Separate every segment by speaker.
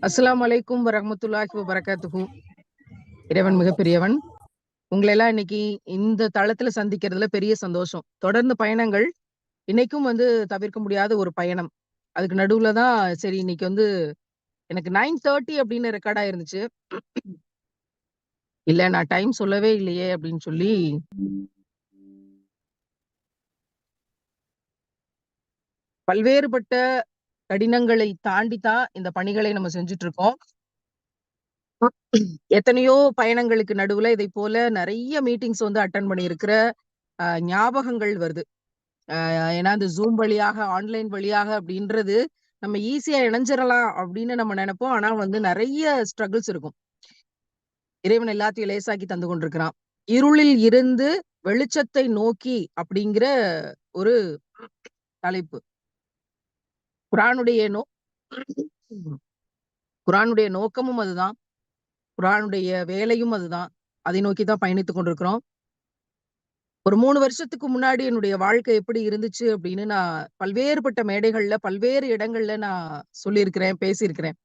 Speaker 1: அஸ்ஸலாமு அலைக்கும் வரஹ்மத்துல்லாஹி வபரகாத்துஹு. இறைவன் மிகப்பெரியவன். உங்களை எல்லாம் இன்னைக்கு இந்த தளத்துல சந்திக்கிறதுல பெரிய சந்தோஷம். தொடர்ந்து பயணங்கள் இன்னைக்கும் தவிர்க்க முடியாத ஒரு பயணம். அதுக்கு நடுவுல தான் சரி இன்னைக்கு எனக்கு 9:30 அப்படின்னு ரெக்கார்ட் ஆயிருந்துச்சு. இல்ல நான் டைம் சொல்லவே இல்லையே அப்படின்னு சொல்லி பல்வேறுபட்ட கடினங்களை தாண்டி தான் இந்த பணிகளை நம்ம செஞ்சுட்டு இருக்கோம். எத்தனையோ பயணங்களுக்கு நடுவுல இதை போல நெறைய மீட்டிங்ஸ் அட்டெண்ட் பண்ணியிருக்கிற ஞாபகங்கள் வருது. ஏன்னா அந்த Zoom வழியாக, ஆன்லைன் வழியாக அப்படின்றது நம்ம ஈஸியா இணைஞ்சிரலாம் அப்படின்னு நம்ம நெனைப்போம். ஆனா நெறைய ஸ்ட்ரகிள்ஸ் இருக்கும். இறைவன் எல்லாத்தையும் லேசாக்கி தந்து கொண்டிருக்கிறான். இருளில் இருந்து வெளிச்சத்தை நோக்கி அப்படிங்கிற ஒரு தலைப்பு. குர்ஆனுடைய குர்ஆனுடைய நோக்கமும் அதுதான். குர்ஆனுடைய வேலையும் அதுதான். அதை நோக்கி தான் பயணித்துக் கொண்டிருக்கிறோம். ஒரு 3 வருஷத்துக்கு முன்னாடி என்னுடைய வாழ்க்கை எப்படி இருந்துச்சு அப்படின்னு நான் பல்வேறுபட்ட மேடைகள்ல, பல்வேறு இடங்கள்ல நான் சொல்லியிருக்கிறேன், பேசியிருக்கிறேன்.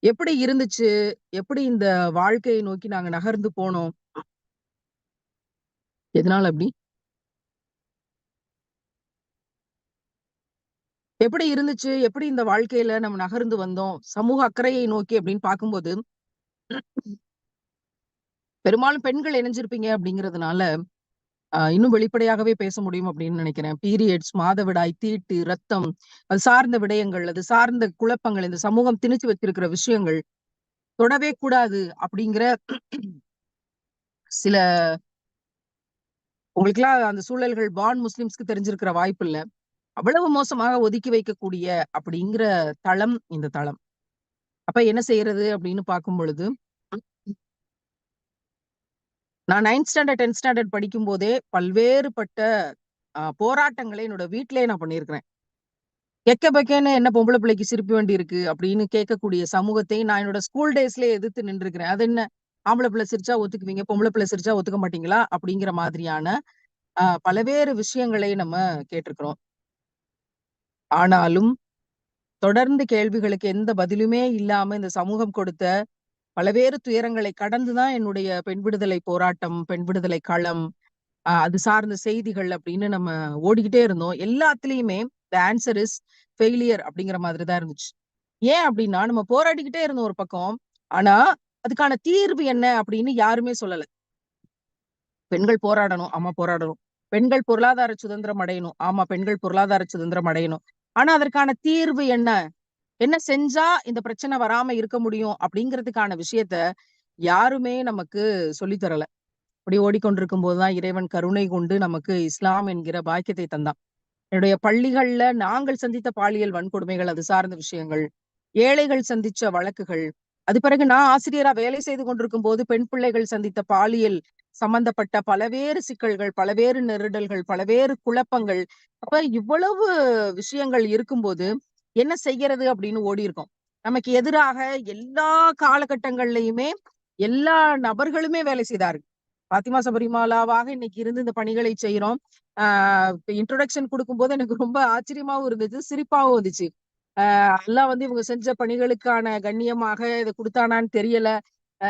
Speaker 1: எப்படி இருந்துச்சு? எப்படி இந்த வாழ்க்கையை நோக்கி நாங்க நகர்ந்து போனோம்? எதனால அப்படி? எப்படி இருந்துச்சு? எப்படி இந்த வாழ்க்கையில நம்ம நகர்ந்து வந்தோம்? சமூக அக்கறையை நோக்கி அப்படின்னு பார்க்கும்போது, பெரும்பாலும் பெண்கள் இணைஞ்சிருப்பீங்க அப்படிங்கிறதுனால, இன்னும் வெளிப்படையாகவே பேச முடியும் அப்படின்னு நினைக்கிறேன். பீரியட்ஸ், மாதவிடாய், தீட்டு, ரத்தம், அது சார்ந்த விடயங்கள், அது சார்ந்த குழப்பங்கள், இந்த சமூகம் திணிச்சு வச்சிருக்கிற விஷயங்கள், தொடவே கூடாது அப்படிங்கிற சில உங்களுக்கெல்லாம் அந்த சூழல்கள் முஸ்லிம்ஸ்க்கு தெரிஞ்சிருக்கிற வாய்ப்பில்ல. அவ்வளவு மோசமாக ஒதுக்கி வைக்கக்கூடிய அப்படிங்கிற தளம் இந்த தளம். அப்ப என்ன செய்யறது அப்படின்னு பார்க்கும் பொழுது, நான் 9த் ஸ்டாண்டர்ட், 10த் ஸ்டாண்டர்ட் படிக்கும்போதே பல்வேறுபட்ட போராட்டங்களை என்னோட வீட்டிலேயே நான் பண்ணியிருக்கிறேன். எக்க பெக்கேன்னு என்ன பொம்பள பிள்ளைக்கு சிரிப்பு வேண்டி இருக்கு அப்படின்னு கேட்கக்கூடிய சமூகத்தை நான் என்னோட ஸ்கூல் டேஸ்லயே எதிர்த்து நின்றுக்கிறேன். அது என்ன ஆம்பள பிள்ளை சிரிச்சா ஒத்துக்குவீங்க, பொம்பள பிள்ளை சிரிச்சா ஒத்துக்க மாட்டீங்களா? அப்படிங்கிற மாதிரியான பலவேறு விஷயங்களை நம்ம கேட்டிருக்கிறோம். ஆனாலும் தொடர்ந்து கேள்விகளுக்கு எந்த பதிலுமே இல்லாம இந்த சமூகம் கொடுத்த பலவேறு துயரங்களை கடந்து தான் என்னுடைய பெண் விடுதலை போராட்டம், பெண் விடுதலை களம், அது சார்ந்த செய்திகள் அப்படின்னு நம்ம ஓடிக்கிட்டே இருந்தோம். எல்லாத்துலயுமே த ஆன்சர் இஸ் ஃபெயிலியர் அப்படிங்கிற மாதிரி தான் இருந்துச்சு. ஏன் அப்படின்னா, நம்ம போராடிக்கிட்டே இருந்தோம் ஒரு பக்கம். ஆனா, அதுக்கான தீர்வு என்ன அப்படின்னு யாருமே சொல்லல. பெண்கள் போராடணும். ஆமா போராடணும். பெண்கள் பொருளாதார சுதந்திரம் அடையணும். ஆமா பெண்கள் பொருளாதார சுதந்திரம் அடையணும். ஆனா அதற்கான தீர்வு என்ன? என்ன செஞ்சா இந்த பிரச்சனை வராம இருக்க முடியும்? அப்படிங்கிறதுக்கான விஷயத்த யாருமே நமக்கு சொல்லி தரல. அப்படி ஓடிக்கொண்டிருக்கும்போது தான் இறைவன் கருணை கொண்டு நமக்கு இஸ்லாம் என்கிற பாக்கியத்தை தந்தான். என்னுடைய பள்ளிகள்ல நாங்கள் சந்தித்த பாலியல் வன்கொடுமைகள், அது சார்ந்த விஷயங்கள், ஏழைகள் சந்திச்ச வழக்குகள், அது பிறகு நான் ஆசிரியரா வேலை செய்து கொண்டிருக்கும்போது பெண் பிள்ளைகள் சந்தித்த பாலியல் சம்பந்தப்பட்ட பலவேறு சிக்கல்கள், பலவேறு நெருடல்கள், பலவேறு குழப்பங்கள். அப்ப இவ்வளவு விஷயங்கள் இருக்கும்போது, என்ன செய்யறது அப்படின்னு ஓடியிருக்கோம். நமக்கு எதிராக எல்லா காலகட்டங்கள்லயுமே எல்லா நபர்களுமே வேலை செய்தார்கள். பாத்திமா சபரிமாலாவாக இன்னைக்கு இருந்து இந்த பணிகளை செய்றோம். இன்ட்ரோடக்ஷன் குடுக்கும்போது எனக்கு ரொம்ப ஆச்சரியமாவும் இருந்தது, சிரிப்பாவும் வந்துச்சு. அல்லாஹ் இவங்க செஞ்ச பணிகளுக்கான கண்ணியமாக இத குடுத்தானான்னு தெரியல. அ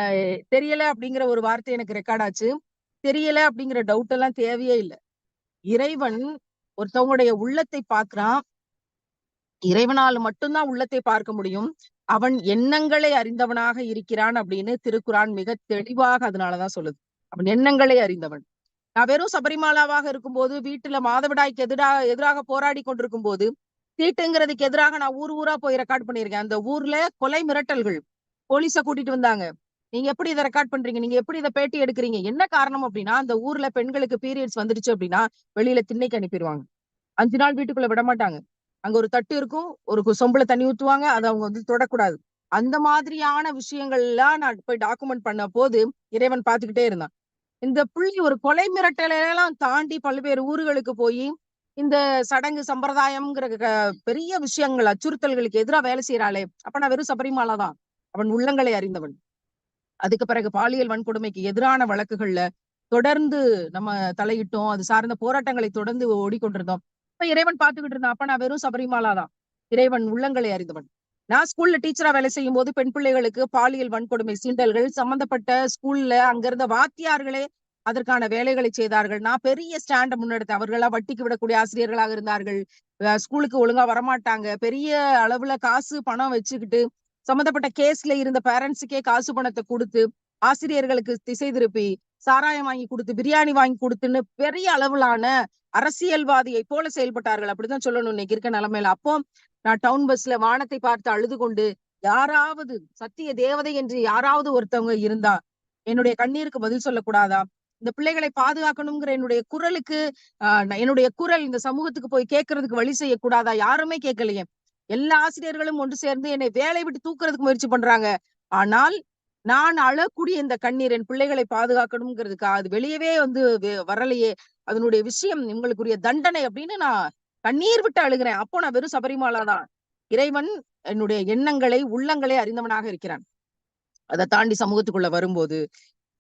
Speaker 1: தெரியல அப்படிங்கிற ஒரு வார்த்தை எனக்கு ரெக்கார்ட் ஆச்சு. தெரியல அப்படிங்கிற டவுட் எல்லாம் தேவையே இல்ல. இறைவன் ஒருத்தவங்களுடைய உள்ளத்தை பார்க்கிறான். இறைவனால் மட்டும் தான் உள்ளத்தை பார்க்க முடியும். அவன் எண்ணங்களை அறிந்தவனாக இருக்கிறான் அப்படின்னு திருக்குரான் மிக தெளிவாக அதனால தான் சொல்லுது. அவன் எண்ணங்களை அறிந்தவன். நான் வெறும் சபரிமாலாவாக இருக்கும்போது, வீட்டுல மாதவிடாய்க்கு எதிராக போராடி கொண்டிருக்கும்போது, தீட்டுங்கிறதுக்கு எதிராக நான் ஊர் ஊரா போய் ரெக்கார்ட் பண்ணியிருக்கேன். அந்த ஊர்ல கொலை மிரட்டல்கள். போலீஸ கூட்டிட்டு வந்தாங்க. நீங்க எப்படி இத ரெக்கார்ட் பண்றீங்க? நீங்க எப்படி இத பேட்டி எடுக்குறீங்க? என்ன காரணம் அப்டின்னா, அந்த ஊர்ல பெண்களுக்கு பீரியட்ஸ் வந்துருச்சு அப்டின்னா, வெளியில திண்ணைக்கு அனுப்பிருவாங்க. 5 நாள் வீட்டுக்குள்ள விடமாட்டாங்க. அங்க ஒரு தட்டு இருக்கும். ஒரு சொம்புல தண்ணி ஊத்துவாங்க. அத அவங்க தொடக்கூடாது. அந்த மாதிரியான விஷயங்கள்லாம் நான் போய் டாக்குமெண்ட் பண்ணபோது, இறைவன் பார்த்துக்கிட்டே இருந்தான். இந்த புள்ளி ஒரு கொலை மிரட்டலையெல்லாம் தாண்டி பல்வேறு ஊர்களுக்கு போயி, இந்த சடங்கு சம்பிரதாயம்ங்கிற பெரிய விஷயங்கள், அச்சுறுத்தல்களுக்கு எதிரா வேலை செய்றாளே! அப்ப நான் வெறும் சபரிமாலா தான். அவன் உள்ளங்களை அறிந்தவன். அதுக்கு பிறகு பாலியல் வன்கொடுமைக்கு எதிரான வழக்குகள்ல தொடர்ந்து நம்ம தலையிட்டோம். அது சார்ந்த போராட்டங்களை தொடர்ந்து ஓடிக்கொண்டிருந்தோம். அப்ப இறைவன் பார்த்துக்கிட்டு இருந்தான். அப்ப நான் வெறும் சபரிமாலா தான். இறைவன் உள்ளங்களை அறிந்தவன். நான் ஸ்கூல்ல டீச்சரா வேலை செய்யும் போது பெண் பிள்ளைகளுக்கு பாலியல் வன்கொடுமை சீண்டல்கள் சம்பந்தப்பட்ட ஸ்கூல்ல அங்க இருந்த வாத்தியார்களே அதற்கான வேலைகளை செய்தார்கள். நான் பெரிய ஸ்டாண்ட முன்னெடுத்தேன். அவர்களா வட்டிக்கு விடக்கூடிய ஆசிரியர்களாக இருந்தார்கள். ஸ்கூலுக்கு ஒழுங்கா வரமாட்டாங்க. பெரிய அளவுல காசு பணம் வச்சுக்கிட்டு சம்பந்தப்பட்ட கேஸ்ல இருந்த பேரண்ட்ஸுக்கே காசு பணத்தை கொடுத்து ஆசிரியர்களுக்கு திசை திருப்பி சாராயம் வாங்கி கொடுத்து பிரியாணி வாங்கி கொடுத்துன்னு பெரிய அளவிலான அரசியல்வாதியை போல செயல்பட்டார்கள். அப்படிதான் சொல்லணும் இன்னைக்கு இருக்க நிலைமையில. அப்போ நான் டவுன் பஸ்ல வானத்தை பார்த்து அழுது கொண்டு, யாராவது சத்திய தேவதை என்று யாராவது ஒருத்தவங்க இருந்தா என்னுடைய கண்ணீருக்கு பதில் சொல்லக்கூடாதா? இந்த பிள்ளைகளை பாதுகாக்கணுங்கிற என்னுடைய குரலுக்கு என்னுடைய குரல் இந்த சமூகத்துக்கு போய் கேட்கறதுக்கு வழி செய்யக்கூடாதா? யாருமே கேட்கலையே. எல்லா ஆசிரியர்களும் ஒன்று சேர்ந்து என்னை வேலை விட்டு தூக்குறதுக்கு முயற்சி பண்றாங்க. ஆனால் நான் அழக்கூடிய இந்த கண்ணீர் என் பிள்ளைகளை பாதுகாக்கணுங்கிறதுக்கா அது வெளியவே வந்து வரலையே. அதனுடைய விஷயம் உங்களுக்குரிய தண்டனை அப்படின்னு நான் கண்ணீர் விட்டு அழுகிறேன். அப்போ நான் வெறும் சபரிமாலா தான். இறைவன் என்னுடைய எண்ணங்களை உள்ளங்களை அறிந்தவனாக இருக்கிறான். அதை தாண்டி சமூகத்துக்குள்ள வரும்போது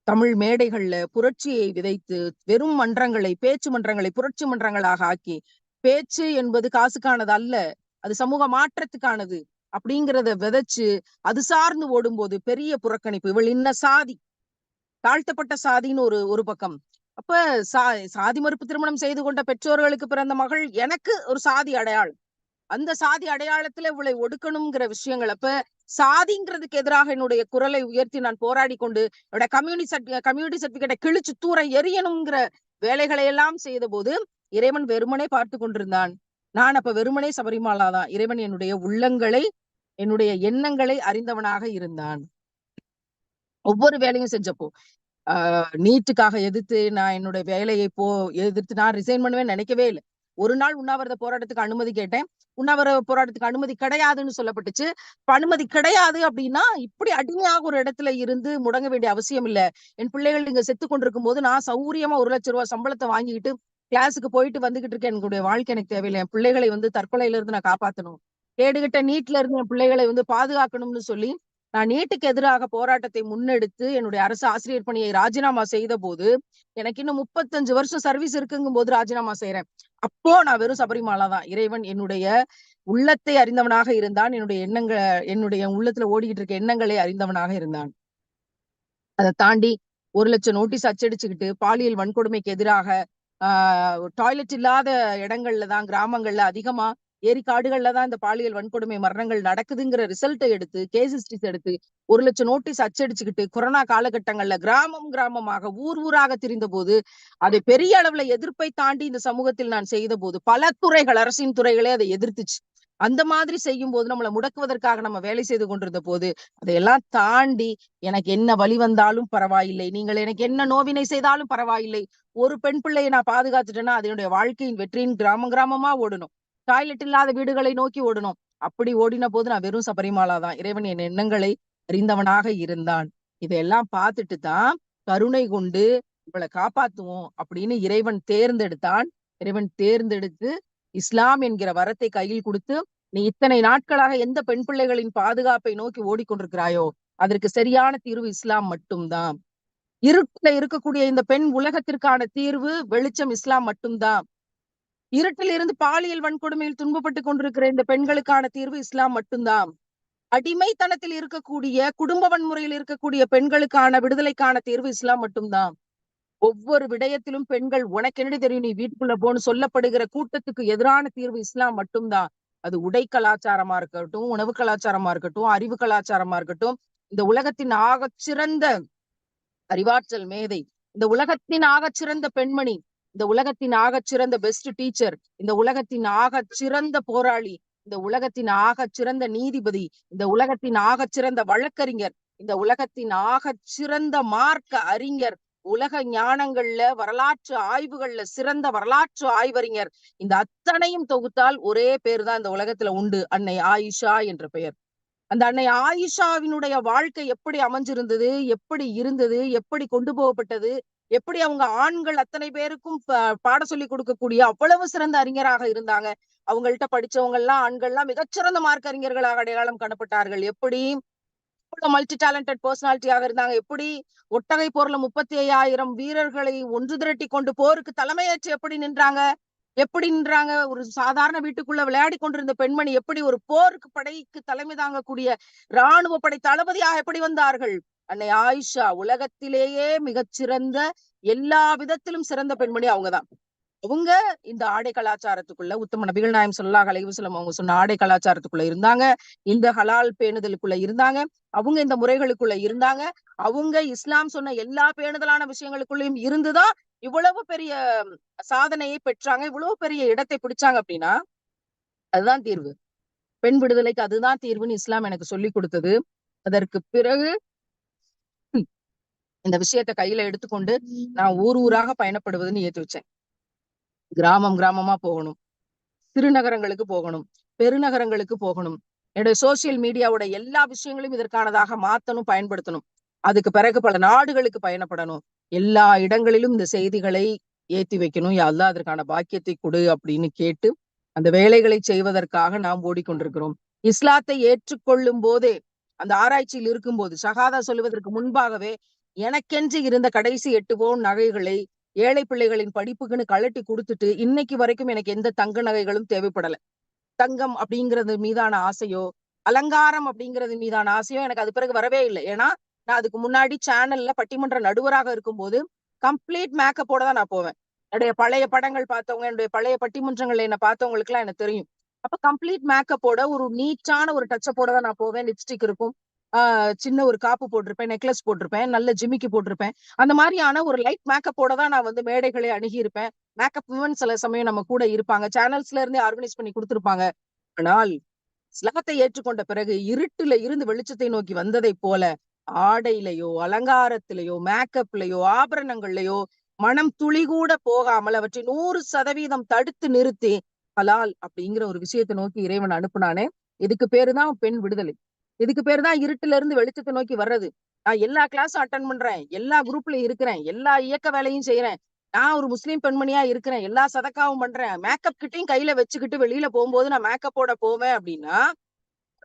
Speaker 1: தமிழ் மேடைகள்ல புரட்சியை விதைத்து வெறும் மன்றங்களை பேச்சு மன்றங்களை புரட்சி மன்றங்களாக ஆக்கி பேச்சு என்பது காசுக்கானது அல்ல, அது சமூக மாற்றத்துக்கானது அப்படிங்கிறத விதைச்சு அது சார்ந்து ஓடும்போது பெரிய புறக்கணிப்பு. இவள் இன்ன சாதி, தாழ்த்தப்பட்ட சாதின்னு ஒரு பக்கம். அப்ப சாதி மறுப்பு திருமணம் செய்து கொண்ட பெற்றோர்களுக்கு பிறந்த மகள் எனக்கு ஒரு சாதி அடையாளம். அந்த சாதி அடையாளத்துல இவளை ஒடுக்கணுங்கிற விஷயங்கள். அப்ப சாதிங்கிறதுக்கு எதிராக என்னுடைய குரலை உயர்த்தி நான் போராடி கொண்டு என்னோட கம்யூனிட்டி சர்டிபிகேட்டை கிழிச்சு தூர எரியணுங்கிற வேலைகளை எல்லாம் செய்த போது இறைவன் வெறுமனே பார்த்து கொண்டிருந்தான். நான் அப்ப வெறுமனே சபரிமாலா தான். இறைவன் என்னுடைய உள்ளங்களை என்னுடைய எண்ணங்களை அறிந்தவனாக இருந்தான். ஒவ்வொரு வேலையும் செஞ்சப்போ நீட்டுக்காக எதிர்த்து நான் என்னுடைய வேலையை எதிர்த்து நான் ரிசைன் பண்ணுவேன்னு நினைக்கவே இல்லை. ஒரு நாள் உண்ணாவிரத போராட்டத்துக்கு அனுமதி கேட்டேன். உண்ணாவிரத போராட்டத்துக்கு அனுமதி கிடையாதுன்னு சொல்லப்பட்டுச்சு. இப்ப அனுமதி கிடையாது அப்படின்னா இப்படி அடிமையாக ஒரு இடத்துல இருந்து முடங்க வேண்டிய அவசியம் இல்ல. என் பிள்ளைகள் இங்க செத்து கொண்டிருக்கும் போது நான் சௌரியமா 1,00,000 சம்பளத்தை வாங்கிக்கிட்டு கிளாஸுக்கு போயிட்டு வந்துகிட்டு இருக்கேன். என்னுடைய வாழ்க்கை எனக்கு தேவையில்லை. என் பிள்ளைகளை வந்து தற்கொலையில இருந்து நான் காப்பாத்தணும். கேடுகிட்ட நீட்ல இருந்து என் பிள்ளைகளை வந்து பாதுகாக்கணும்னு சொல்லி நான் நீட்டுக்கு எதிராக போராட்டத்தை முன்னெடுத்து என்னுடைய அரசு ஆசிரியர் பணியை ராஜினாமா செய்த போது எனக்கு இன்னும் 35 வருஷம் சர்வீஸ் இருக்குங்கும் போது ராஜினாமா செய்யறேன். அப்போ நான் வெறும் சபரிமாலா தான். இறைவன் என்னுடைய உள்ளத்தை அறிந்தவனாக இருந்தான். என்னுடைய உள்ளத்துல ஓடிக்கிட்டு இருக்க எண்ணங்களை அறிந்தவனாக இருந்தான். அதை தாண்டி 1,00,000 நோட்டீஸ் அச்சடிச்சுக்கிட்டு பாலியல் வன்கொடுமைக்கு எதிராக டாய்லெட் இல்லாத இடங்கள்ல தான் கிராமங்கள்ல அதிகமா ஏரி காடுகள்ல தான் இந்த பாலியல் வன்கொடுமை மரணங்கள் நடக்குதுங்கிற ரிசல்ட்டை எடுத்து கேஸ் ஹிஸ்டரிஸ் எடுத்து 1,00,000 நோட்டீஸ் அச்சடிச்சுக்கிட்டு கொரோனா காலகட்டங்கள்ல கிராமமாக ஊராக திரிந்த போது அதை பெரிய அளவுல எதிர்ப்பை தாண்டி இந்த சமூகத்தில் நான் செய்த போது பல துறைகள் அரசின் துறைகளே அதை எதிர்த்துச்சு. அந்த மாதிரி செய்யும் போது நம்மளை முடக்குவதற்காக நம்ம வேலை செய்து கொண்டிருந்த போது அதையெல்லாம் தாண்டி எனக்கு என்ன வழி வந்தாலும் பரவாயில்லை, நீங்கள் எனக்கு என்ன நோவினை செய்தாலும் பரவாயில்லை, ஒரு பெண் பிள்ளையை நான் பாதுகாத்துட்டேன்னா அதனுடைய வாழ்க்கையின் வெற்றியின் கிராமமா ஓடணும். டாய்லெட் இல்லாத வீடுகளை நோக்கி ஓடணும். அப்படி ஓடின போது நான் வெறும் சபரிமாலா தான். இறைவன் என் எண்ணங்களை அறிந்தவனாக இருந்தான். இதையெல்லாம் பார்த்துட்டு தான் கருணை கொண்டு இவளை காப்பாத்துவோம் அப்படின்னு இறைவன் தேர்ந்தெடுத்தான். இறைவன் தேர்ந்தெடுத்து இஸ்லாம் என்கிற வரத்தை கையில் கொடுத்து நீ இத்தனை நாட்களாக எந்த பெண் பிள்ளைகளின் பாதுகாப்பை நோக்கி ஓடிக்கொண்டிருக்கிறாயோ அதற்கு சரியான தீர்வு இஸ்லாம் மட்டும்தான். இருட்டுல இருக்கக்கூடிய இந்த பெண் உலகத்திற்கான தீர்வு வெளிச்சம் இஸ்லாம் மட்டும்தான். இருட்டில் இருந்து பாலியல் வன்கொடுமையில் துன்பப்பட்டு கொண்டிருக்கிற இந்த பெண்களுக்கான தீர்வு இஸ்லாம் மட்டும்தான். அடிமைத்தனத்தில் இருக்கக்கூடிய குடும்ப வன்முறையில் இருக்கக்கூடிய பெண்களுக்கான விடுதலைக்கான தீர்வு இஸ்லாம் மட்டும்தான். ஒவ்வொரு விடயத்திலும் பெண்கள் உனக்கு என்னடி தெரியும் நீ வீட்டுக்குள்ள போன்னு சொல்லப்படுகிற கூட்டத்துக்கு எதிரான தீர்வு இஸ்லாம் மட்டும்தான். அது உடை கலாச்சாரமா இருக்கட்டும், உணவு கலாச்சாரமா இருக்கட்டும், அறிவு கலாச்சாரமா இருக்கட்டும், இந்த உலகத்தின் ஆகச்சிறந்த அறிவாற்றல் மேதை, இந்த உலகத்தின் ஆகச்சிறந்த பெண்மணி, இந்த உலகத்தின் ஆகச்சிறந்த பெஸ்ட் டீச்சர், இந்த உலகத்தின் ஆகச்சிறந்த போராளி, இந்த உலகத்தின் ஆகச்சிறந்த நீதிபதி, இந்த உலகத்தின் ஆகச்சிறந்த வழக்கறிஞர், இந்த உலகத்தின் ஆகச்சிறந்த மார்க்க அறிஞர், உலக ஞானங்கள்ல வரலாற்று ஆய்வுகள்ல சிறந்த வரலாற்று ஆய்வறிஞர், இந்த அத்தனையும் தொகுத்தால் ஒரே பேர் தான் இந்த உலகத்துல உண்டு, அன்னை ஆயிஷா என்ற பெயர். அந்த அன்னை ஆயிஷாவினுடைய வாழ்க்கை எப்படி அமைஞ்சிருந்தது, எப்படி இருந்தது, எப்படி கொண்டு போகப்பட்டது, எப்படி அவங்க ஆண்கள் அத்தனை பேருக்கும் பாட சொல்லி கொடுக்கக்கூடிய அவ்வளவு சிறந்த அறிஞராக இருந்தாங்க. அவங்கள்ட்ட படிச்சவங்க எல்லாம் ஆண்கள்லாம் மிகச்சிறந்த மார்க் அறிஞர்களாக அடையாளம் காணப்பட்டார்கள். எப்படி மல்டி டேலண்டட் பர்சனாலிட்டியாக இருந்தாங்க. எப்படி ஒட்டகை போர்ல 35,000 வீரர்களை ஒன்று திரட்டி கொண்டு போருக்கு தலைமையேற்று எப்படி நின்றாங்க. எப்படின்றாங்க, ஒரு சாதாரண வீட்டுக்குள்ள விளையாடி கொண்டிருந்த பெண்மணி எப்படி ஒரு போருக்கு படைக்கு தலைமை தாங்கக்கூடிய ராணுவ படை தளபதியாக எப்படி வந்தார்கள்? அன்னை ஆயிஷா உலகத்திலேயே மிகச்சிறந்த எல்லா விதத்திலும் சிறந்த பெண்மணி அவங்கதான். அவங்க இந்த ஆடை கலாச்சாரத்துக்குள்ள உத்தம நபிகள் நாயகம் ஸல்லல்லாஹு அலைஹி வஸல்லம் அவங்க சொன்ன ஆடை கலாச்சாரத்துக்குள்ள இருந்தாங்க. இந்த ஹலால் பேணுதலுக்குள்ள இருந்தாங்க. அவங்க இந்த முறைகளுக்குள்ள இருந்தாங்க. அவங்க இஸ்லாம் சொன்ன எல்லா பேணுதலான விஷயங்களுக்குள்ளயும் இருந்துதான் இவ்வளவு பெரிய சாதனையை பெற்றாங்க. இவ்வளவு பெரிய இடத்தை பிடிச்சாங்க அப்படின்னா, அதுதான் தீர்வு. பெண் விடுதலைக்கு அதுதான் தீர்வுன்னு இஸ்லாம் எனக்கு சொல்லிக் கொடுத்தது. அதற்கு பிறகு இந்த விஷயத்த கையில எடுத்துக்கொண்டு நான் ஊர் ஊராக பயணப்படுவதுன்னு ஏத்து வச்சேன். கிராமம் கிராமமா போகணும். சிறுநகரங்களுக்கு போகணும். பெருநகரங்களுக்கு போகணும். என்னுடைய சோசியல் மீடியாவோட எல்லா விஷயங்களையும் இதற்கானதாக மாத்தணும், பயன்படுத்தணும். அதுக்கு பிறகு பல நாடுகளுக்கு பயணப்படணும். எல்லா இடங்களிலும் இந்த செய்திகளை ஏத்தி வைக்கணும். யா அல்லாஹ் அதற்கான பாக்கியத்தை கொடு அப்படின்னு கேட்டு, அந்த வேலைகளை செய்வதற்காக நாம் ஓடிக்கொண்டிருக்கிறோம். இஸ்லாத்தை ஏற்றுக்கொள்ளும் போதே, அந்த ஆராய்ச்சியில் இருக்கும்போது, ஷஹாதா சொல்லுவதற்கு முன்பாகவே, எனக்கென்று இருந்த கடைசி 8 பவுன் நகைகளை ஏழை பிள்ளைகளின் படிப்புக்குன்னு கழட்டி குடுத்துட்டு, இன்னைக்கு வரைக்கும் எனக்கு எந்த தங்க நகைகளும் தேவைப்படல. தங்கம் அப்படிங்கிறது மீதான ஆசையோ, அலங்காரம் அப்படிங்கிறது மீதான ஆசையோ எனக்கு அது பிறகு வரவே இல்ல. ஏன்னா, நான் அதுக்கு முன்னாடி சேனல்ல பட்டிமன்ற நடுவராக இருக்கும்போது, கம்ப்ளீட் மேக்கப்போட தான் நான் போவேன். என்னுடைய பழைய படங்கள் பார்த்தவங்க, என்னுடைய பழைய பட்டிமன்றங்கள்ல என்ன பார்த்தவங்களுக்குலாம் எனக்கு தெரியும். அப்ப கம்ப்ளீட் மேக்கப்போட ஒரு நீட்டான ஒரு டச்சப்போட தான் நான் போவேன். லிப்ஸ்டிக் இருக்கும். ஆ சின்ன ஒரு காப்பு போட்டிருப்பேன், நெக்லஸ் போட்டிருப்பேன், நல்ல ஜிமிக்கி போட்டிருப்பேன். அந்த மாரியான ஒரு லைட் மேக்கப்போட தான் நான் வந்து மேடைகளை அணுகியிருப்பேன். மேக்கப் உமன் சில சமயம் நம்ம கூட இருப்பாங்க. சேனல்ஸ்ல இருந்தே ஆர்கனைஸ் பண்ணி குடுத்திருப்பாங்க. ஆனால், இஸ்லாத்தை ஏற்றுக்கொண்ட பிறகு இருட்டுல இருந்து வெளிச்சத்தை நோக்கி வந்ததைப் போல, ஆடையிலயோ, அலங்காரத்திலயோ, மேக்கப்லயோ, ஆபரணங்கள்லயோ, மனம் துளி கூட போகாமல் அவற்றை 100% தடுத்து நிறுத்தி, ஹலால் அப்படிங்கிற ஒரு விஷயத்த நோக்கி இறைவன் அனுப்புனானே, இதுக்கு பேரு தான் பெண் விடுதலை. இதுக்கு பேரு தான் இருட்டுல இருந்து வெளிச்சத்த நோக்கி வர்றது. நான் எல்லா கிளாஸும் அட்டெண்ட் பண்றேன். எல்லா குரூப்லயும் இருக்கிறேன். எல்லா இயக்க வேலையும் செய்றேன். நான் ஒரு முஸ்லீம் பெண்மணியா இருக்கிறேன். எல்லா சதக்காவும் பண்றேன். மேக்கப் கிட்டையும் கையில வச்சுக்கிட்டு வெளியில போம்போது நான் மேக்கப்போட போவேன் அப்டின்னா,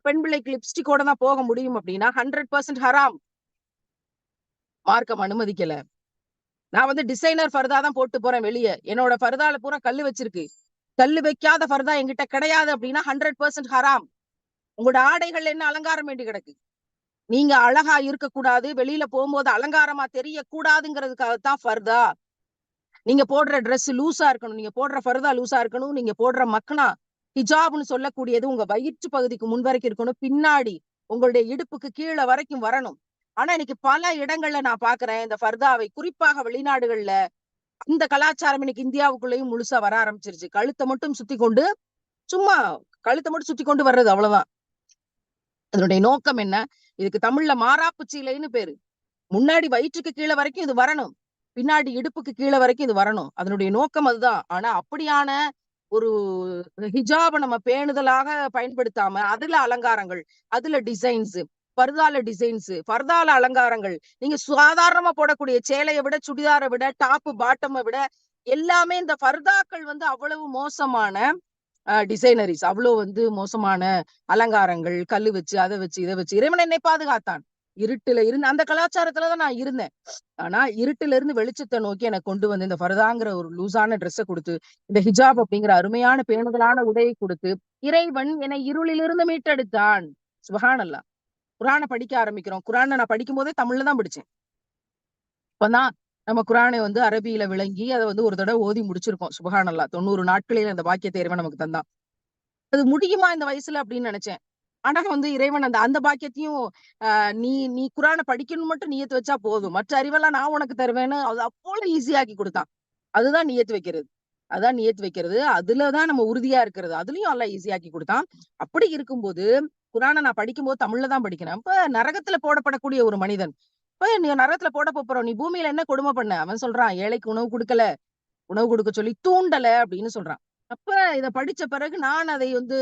Speaker 1: பெண் பிள்ளைக்கு லிப்ஸ்டிக்கோட தான் போக முடியும் அப்டின்னா 100% ஹராம். மார்க்கம் அனுமதிக்கல. நான் வந்து டிசைனர் ஃபர்தா தான் போட்டு போறேன் வெளிய. என்னோட ஃபர்தால பூரா கல்லு வச்சிருக்கு. கல்லு வைக்காத ஃபர்தா என்கிட்ட கிடையாது அப்டின்னா 100% ஹராம். உங்களோட ஆடைகள்ல என்ன அலங்காரம் வேண்டி கிடக்கு? நீங்க அழகா இருக்கக்கூடாது. வெளியில போம்போது அலங்காரமா தெரியக்கூடாதுங்கிறதுக்காக தான் ஃபர்தா. நீங்க போடுற ட்ரெஸ் லூஸா இருக்கணும். நீங்க போடுற ஃபர்தா லூஸா இருக்கணும். நீங்க போடுற மக்னா, ஹிஜாப்ன்னு சொல்லக்கூடியது உங்க வயிற்று பகுதிக்கு முன் வரைக்கும் இருக்கணும். பின்னாடி உங்களுடைய இடுப்புக்கு கீழ வரைக்கும் வரணும். ஆனா, இன்னைக்கு பல இடங்கள்ல நான் பார்க்கிறேன். இந்த ஃபர்தாவை குறிப்பாக வெளிநாடுகள்ல, இந்த கலாச்சாரம் இன்னைக்கு இந்தியாவுக்குள்ளேயும் முழுசா வர ஆரம்பிச்சிருச்சு. கழுத்த மட்டும் சுத்திக் கொண்டு, சும்மா கழுத்த மட்டும் சுத்திக் கொண்டு வர்றது அவ்வளவுதான். அதனுடைய நோக்கம் என்ன? இதுக்கு தமிழ்ல மாறாப்பு சீலைன்னு பேரு. முன்னாடி வயிற்றுக்கு கீழ வரைக்கும் இது வரணும். பின்னாடி இடுப்புக்கு கீழ வரைக்கும் இது வரணும். அதனுடைய நோக்கம் அதுதான். ஆனா அப்படியான ஒரு ஹிஜாப நம்ம பேணுதலாக பயன்படுத்தாம, அதுல அலங்காரங்கள், அதுல டிசைன்ஸ், ஃபர்தால அலங்காரங்கள். நீங்க சாதாரணமா போடக்கூடிய சேலைய விட, சுடிதார விட, டாப், பாட்டம விட எல்லாமே இந்த ஃபர்தாக்கள் வந்து அவ்வளவு மோசமான டிசைனரீஸ். அவ்ளோ வந்து மோசமான அலங்காரங்கள், கல்லு வச்சு, அத வச்சு, இத வச்சு. இறைவன் என்னை பாதுகாத்தான். இருட்டுல இருந்து அந்த கலாச்சாரத்துல தான் நான் இருந்தேன். ஆனா, இருட்டுல இருந்து வெளிச்சத்த நோக்கி என்ன கொண்டு வந்து இந்த ஃபர்தாங்கிற ஒரு லூசான ட்ரெஸ்ஸ குடுத்து, இந்த ஹிஜாப் அப்படிங்கிற அருமையான பேணுதலான உடைய குடுத்து, இறைவன் என்னை இருளிலிருந்து மீட்டெடுத்தான். சுப்ஹானல்லாஹ். குரான படிக்க ஆரம்பிக்கிறோம். குரான நான் படிக்கும்போதே தமிழ்ல தான் படிச்சேன். அப்பதான் நம்ம குரானை வந்து அரபியில விளங்கி, அத வந்து ஒரு தடவ ஓதி முடிச்சிருக்கோம். சுப்ஹானல்லாஹ். 90 நாட்களில் அந்த பாக்கியத்த இறைவன் நமக்கு தந்தான். அது முடியுமா இந்த வயசுல அப்படின்னு நெனச்சேன். ஆனா வந்து இறைவன் அந்த அந்த பாக்கியத்தையும் நீ நீ குரான படிக்கணும்னு மட்டும் நியத்து வச்சா போதும். மற்ற அறிவெல்லாம் நான் உனக்கு தருவேன்னு அது அவ்வளோ ஈஸியாக்கி குடுத்தான். அதுதான் நியத்து வைக்கிறது. அதான் நியத்து வைக்கிறது. அதுல தான் நம்ம உறுதியா இருக்கிறது. அதுலயும் அல்லாஹ் ஈஸியாக்கி குடுத்தான். அப்படி இருக்கும்போது, குரான நான் படிக்கும்போது தமிழ்ல தான் படிக்கிறேன். அப்ப நரகத்துல போடப்படக்கூடிய ஒரு மனிதன். இப்ப நீ நரகத்துல போட போறோம். நீ பூமியில என்ன கொடுமை பண்ண? அவன் சொல்றான், ஏழைக்கு உணவு குடுக்கல. உணவு குடுக்க சொல்லி தூண்டல அப்படின்னு சொல்றான். அப்ப இத படிச்ச பிறகு நான் அதை வந்து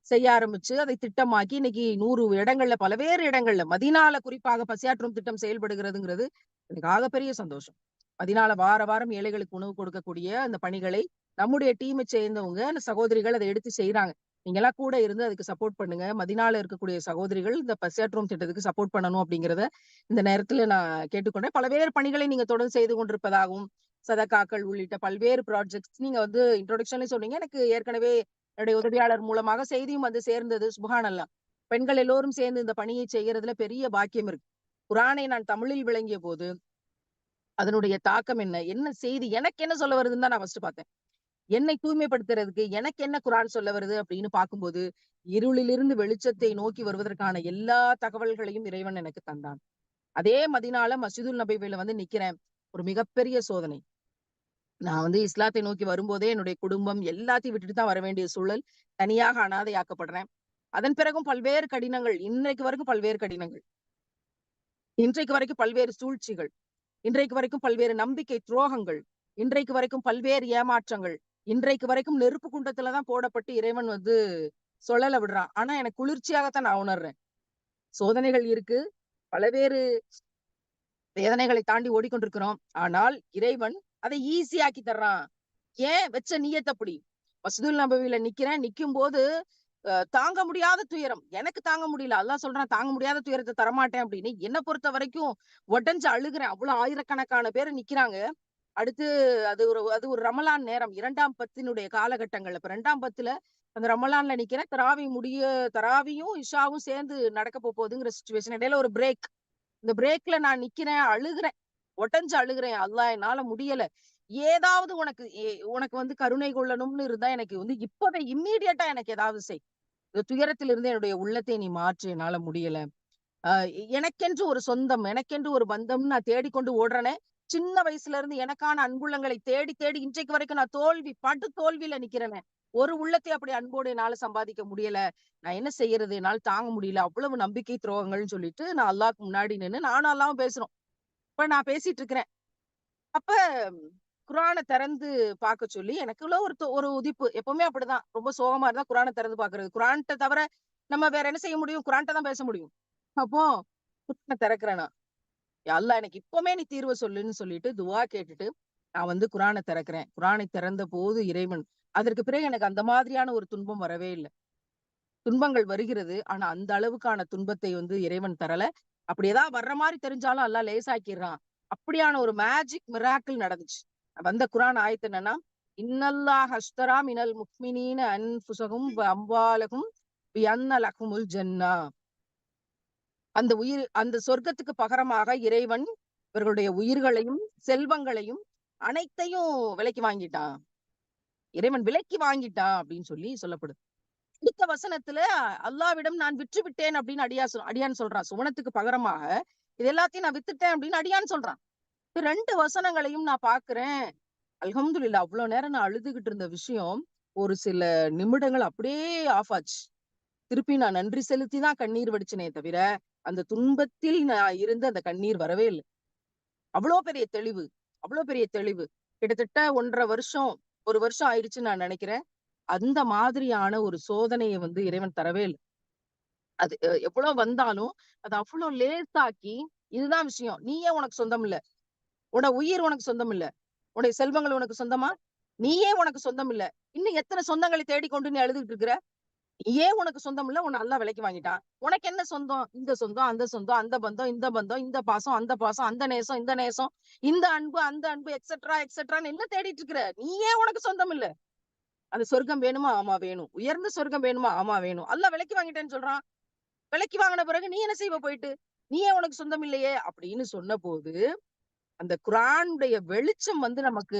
Speaker 1: செய்ய ஆரம்பிச்சு, அதை திட்டமாக்கி இன்னைக்கு 100 இடங்கள்ல பல்வேறு இடங்கள்ல மதீனால குறிப்பாக பசியாற்றும் திட்டம் செயல்படுகிறதுங்கிறது எனக்கு ஆகப்பெரிய சந்தோஷம். மதீனால வார வாரம் ஏழைகளுக்கு உணவு கொடுக்கக்கூடிய அந்த பணிகளை நம்முடைய டீமை சேர்ந்தவங்க, அந்த சகோதரிகள் அத எடுத்து செய்றாங்க. நீங்கலாம் கூட இருந்து அதுக்கு சப்போர்ட் பண்ணுங்க. மதீனால இருக்கக்கூடிய சகோதரிகள் இந்த பசியாற்றும் திட்டத்துக்கு சப்போர்ட் பண்ணணும் அப்படிங்கிறத இந்த நேரத்துல நான் கேட்டுக்கொண்டேன். பல்வேறு பணிகளை நீங்க தொடர்ந்து செய்து கொண்டிருப்பதாகவும், சதகாக்கள் உள்ளிட்ட பல்வேறு ப்ராஜெக்ட்ஸ் நீங்க வந்து இன்ட்ரோடக்ஷன்ல சொன்னீங்க. எனக்கு ஏற்கனவே என்னுடைய உதவியாளர் மூலமாக செய்தியும் வந்து சேர்ந்தது. சுப்ஹானல்லாஹ். பெண்கள் எல்லோரும் சேர்ந்து இந்த பணியை செய்யறதுல பெரிய பாக்கியம் இருக்கு. குர்ஆனை நான் தமிழில் விளங்கிய போது, அதனுடைய தாக்கம் என்ன? என்ன செய்தி? எனக்கு என்ன சொல்ல வருதுன்னு தான் நான் ஃபர்ஸ்ட் பார்த்தேன். என்னை தூய்மைப்படுத்துறதுக்கு எனக்கு என்ன குர்ஆன் சொல்ல வருது அப்படின்னு பார்க்கும்போது, இருளிலிருந்து வெளிச்சத்தை நோக்கி வருவதற்கான எல்லா தகவல்களையும் இறைவன் எனக்கு தந்தான். அதே மதீனால மஸ்ஜிதுல் நபவில வந்து நிக்கிறேன். ஒரு மிகப்பெரிய சோதனை. நான் வந்து இஸ்லாத்தை நோக்கி வரும்போதே என்னுடைய குடும்பம் எல்லாத்தையும் விட்டுட்டு தான் வர வேண்டிய சூழல். தனியாக அனாதையாக்கப்படுறேன். அதன் பிறகும் பல்வேறு கடினங்கள். இன்றைக்கு வரைக்கும் பல்வேறு கடினங்கள். இன்றைக்கு வரைக்கும் பல்வேறு சூழ்ச்சிகள். இன்றைக்கு வரைக்கும் பல்வேறு நம்பிக்கை துரோகங்கள். இன்றைக்கு வரைக்கும் பல்வேறு ஏமாற்றங்கள். இன்றைக்கு வரைக்கும் நெருப்பு குண்டத்துல தான் போடப்பட்டு இறைவன் வந்து சுழல விடுறான். ஆனா எனக்கு குளிர்ச்சியாகத்தான் நான் உணர்றேன். சோதனைகள் இருக்கு. பலவேறு வேதனைகளை தாண்டி ஓடிக்கொண்டிருக்கிறோம். ஆனால் இறைவன் அதை ஈஸியாக்கி தர்றான். ஏன் வச்ச நியத் அப்படி. மஸ்ஜிதுல் நபவில நிக்கிறேன். நிக்கும்போது தாங்க முடியாத துயரம். எனக்கு தாங்க முடியல. அல்லாஹ் சொல்றான் தாங்க முடியாத துயரத்த தரமாட்டேன் அப்படின்னு. என்ன பொறுத்தவரைக்கும் உடைஞ்சு அழுகுறேன். அவ்வளவு ஆயிரக்கணக்கான பேரு நிக்கிறாங்க. அடுத்து அது ஒரு ரமலான் நேரம். 2ஆம் பத்தினுடைய காலகட்டங்கள். அப்ப 2ஆம் பத்துல அந்த ரமலான்ல நிக்கிறேன். தராவியும், இஷாவும் சேர்ந்து நடக்க போகுதுங்கிற சிச்சுவேஷன். இடையில ஒரு பிரேக். இந்த பிரேக்ல நான் நிக்கிறேன், அழுகுறேன். உடைஞ்சு அழுகுறேன். அல்லாஹ் என்னால முடியல. ஏதாவது உனக்கு வந்து கருணை கொள்ளணும்னு இருந்தா எனக்கு வந்து இப்பவே இம்மீடியட்டா எனக்கு ஏதாவது செய். இந்த துயரத்திலிருந்து என்னுடைய உள்ளத்தை நீ மாற்று. என்னால முடியல. அ எனக்கென்று ஒரு சொந்தம், எனக்கென்று ஒரு பந்தம்ன்னு நான் தேடிக்கொண்டு ஓடுறேனே. சின்ன வயசுல இருந்து எனக்கான அன்புள்ளங்களை தேடி, தேடி இன்றைக்கு வரைக்கும் நான் படு தோல்வியில நிக்கிறேனே. ஒரு உள்ளத்தை அப்படி அன்போடு என்னால சம்பாதிக்க முடியல. நான் என்ன செய்யறது? என்னால தாங்க முடியல. அவ்வளவு நம்பிக்கை துரோகங்கள்ன்னு சொல்லிட்டு நான் அல்லாஹ்க்கு முன்னாடி நின்னு நானும் அல்லாஹ்வும் பேசுறோம். இப்ப நான் பேசிட்டு இருக்கிறேன். அப்ப குர்ஆன திறந்து பாக்க சொல்லி எனக்குள்ள ஒரு உதிப்பு. எப்பவுமே அப்படிதான். ரொம்ப சோகமா இருந்தா குர்ஆன திறந்து பாக்குறது. குர்ஆன்ட்ட தவிர நம்ம வேற என்ன செய்ய முடியும்? குர்ஆன்ட்ட தான் பேச முடியும். அப்போ குர்ஆன திறக்கிறேன் நான். யா அல்லாஹ் எனக்கு இப்பவுமே நீ தீர்வ சொல்லுன்னு சொல்லிட்டு துவா கேட்டுட்டு, நான் வந்து குர்ஆன திறக்கிறேன். குர்ஆனை திறந்தபோது இறைவன் அதற்கு பிறகு எனக்கு அந்த மாதிரியான ஒரு துன்பம் வரவே இல்ல. துன்பங்கள் வருகிறது. ஆனா அந்த அளவுக்கான துன்பத்தை வந்து இறைவன் தரல. அப்படி ஏதாவது வர்ற மாரி தெரிஞ்சாலும் அல்லாஹ் லேசாக்கிர்றான். அப்படியான ஒரு மேஜிக் மிராக்கிள் நடந்துச்சு. வந்த குர்ஆன் ஆயத்து என்னன்னா, இன்னல்லாஹ அஷ்தரா மினல் முஃமினீன அன்ஃபுஸஹும் வ அம்வாலஹும் பிஅன்ன லஹுமுல் ஜன்னah. அந்த சொர்க்கத்துக்கு பகரமாக இறைவன் இவர்களுடைய உயிர்களையும், செல்வங்களையும் அனைத்தையும் விலைக்கு வாங்கிட்டான். இறைவன் விலைக்கு வாங்கிட்டான் அப்படின்னு சொல்லி சொல்லப்படுது. அடுத்த வசனத்துல அல்லாவிடம் நான் விற்று விட்டேன் அப்படின்னு அடியான் சொல்றான். சுவனத்துக்கு பகரமாக இது எல்லாத்தையும் நான் வித்துட்டேன் அப்படின்னு அடியான் சொல்றான். 2 வசனங்களையும் நான் பார்க்கிறேன். அல்ஹம்துலில்லாஹ் அவ்ளோ நேரம் நான் அழுதுகிட்டு இருந்த விஷயம், ஒரு சில நிமிடங்கள் அப்படியே ஆஃப் ஆச்சு. திருப்பி நான் நன்றி செலுத்தி தான் கண்ணீர் வடிச்சேனே தவிர, அந்த துன்பத்தில் நான் இருந்த அந்த கண்ணீர் வரவே இல்ல. அவ்ளோ பெரிய தெளிவு, அவ்ளோ பெரிய தெளிவு. கிட்டத்தட்ட 1 1/2 வருஷம், 1 வருஷம் ஆயிருச்சுன்னு நான் நெனைக்கிறேன். அந்த மாதிரியான ஒரு சோதனைய வந்து இறைவன் தரவே இல்ல. அது எவ்வளோ வந்தாலும், அத அவ்ளோ லேசாக்கி, இதுதான் விஷயம். நீயே உனக்கு சொந்தம் இல்ல. உன்னோட உயிர் உனக்கு சொந்தம் இல்ல. உன்னுடைய செல்வங்கள் உனக்கு சொந்தமா? நீயே உனக்கு சொந்தம் இல்ல. இன்னும் எத்தன சொந்தங்களை தேடிக்கொண்டு நீ அழுதுகிட்டு இருக்கிற? நீயே உனக்கு சொந்தம் இல்ல. உன்ன அல்லாஹ் விலைக்கு வாங்கிட்டான். உனக்கு என்ன சொந்தம்? இந்த சொந்தம், அந்த சொந்தம், அந்த பந்தம், இந்த பந்தம், இந்த பாசம், அந்த பாசம், அந்த நேசம், இந்த நேசம், இந்த அன்பு, அந்த அன்பு எக்ஸெட்ரா, எக்ஸெட்ரான்னு என்ன தேடிட்டு இருக்கிற? நீயே உனக்கு சொந்தம் இல்ல. அந்த சொர்க்கம் வேணுமா? ஆமா வேணும். உயர்ந்த சொர்க்கம் வேணுமா? ஆமா வேணும். அல்லாஹ் விலைக்கு வாங்கிட்டேன்னு சொல்றான். விலைக்கு வாங்குன பிறகு நீ என்ன செய்வ போயிட்டு? நீயே உனக்கு சொந்தம் இல்லையே! அப்படின்னு சொன்னபோது, அந்த குர்ஆனுடைய வெளிச்சம் வந்து நமக்கு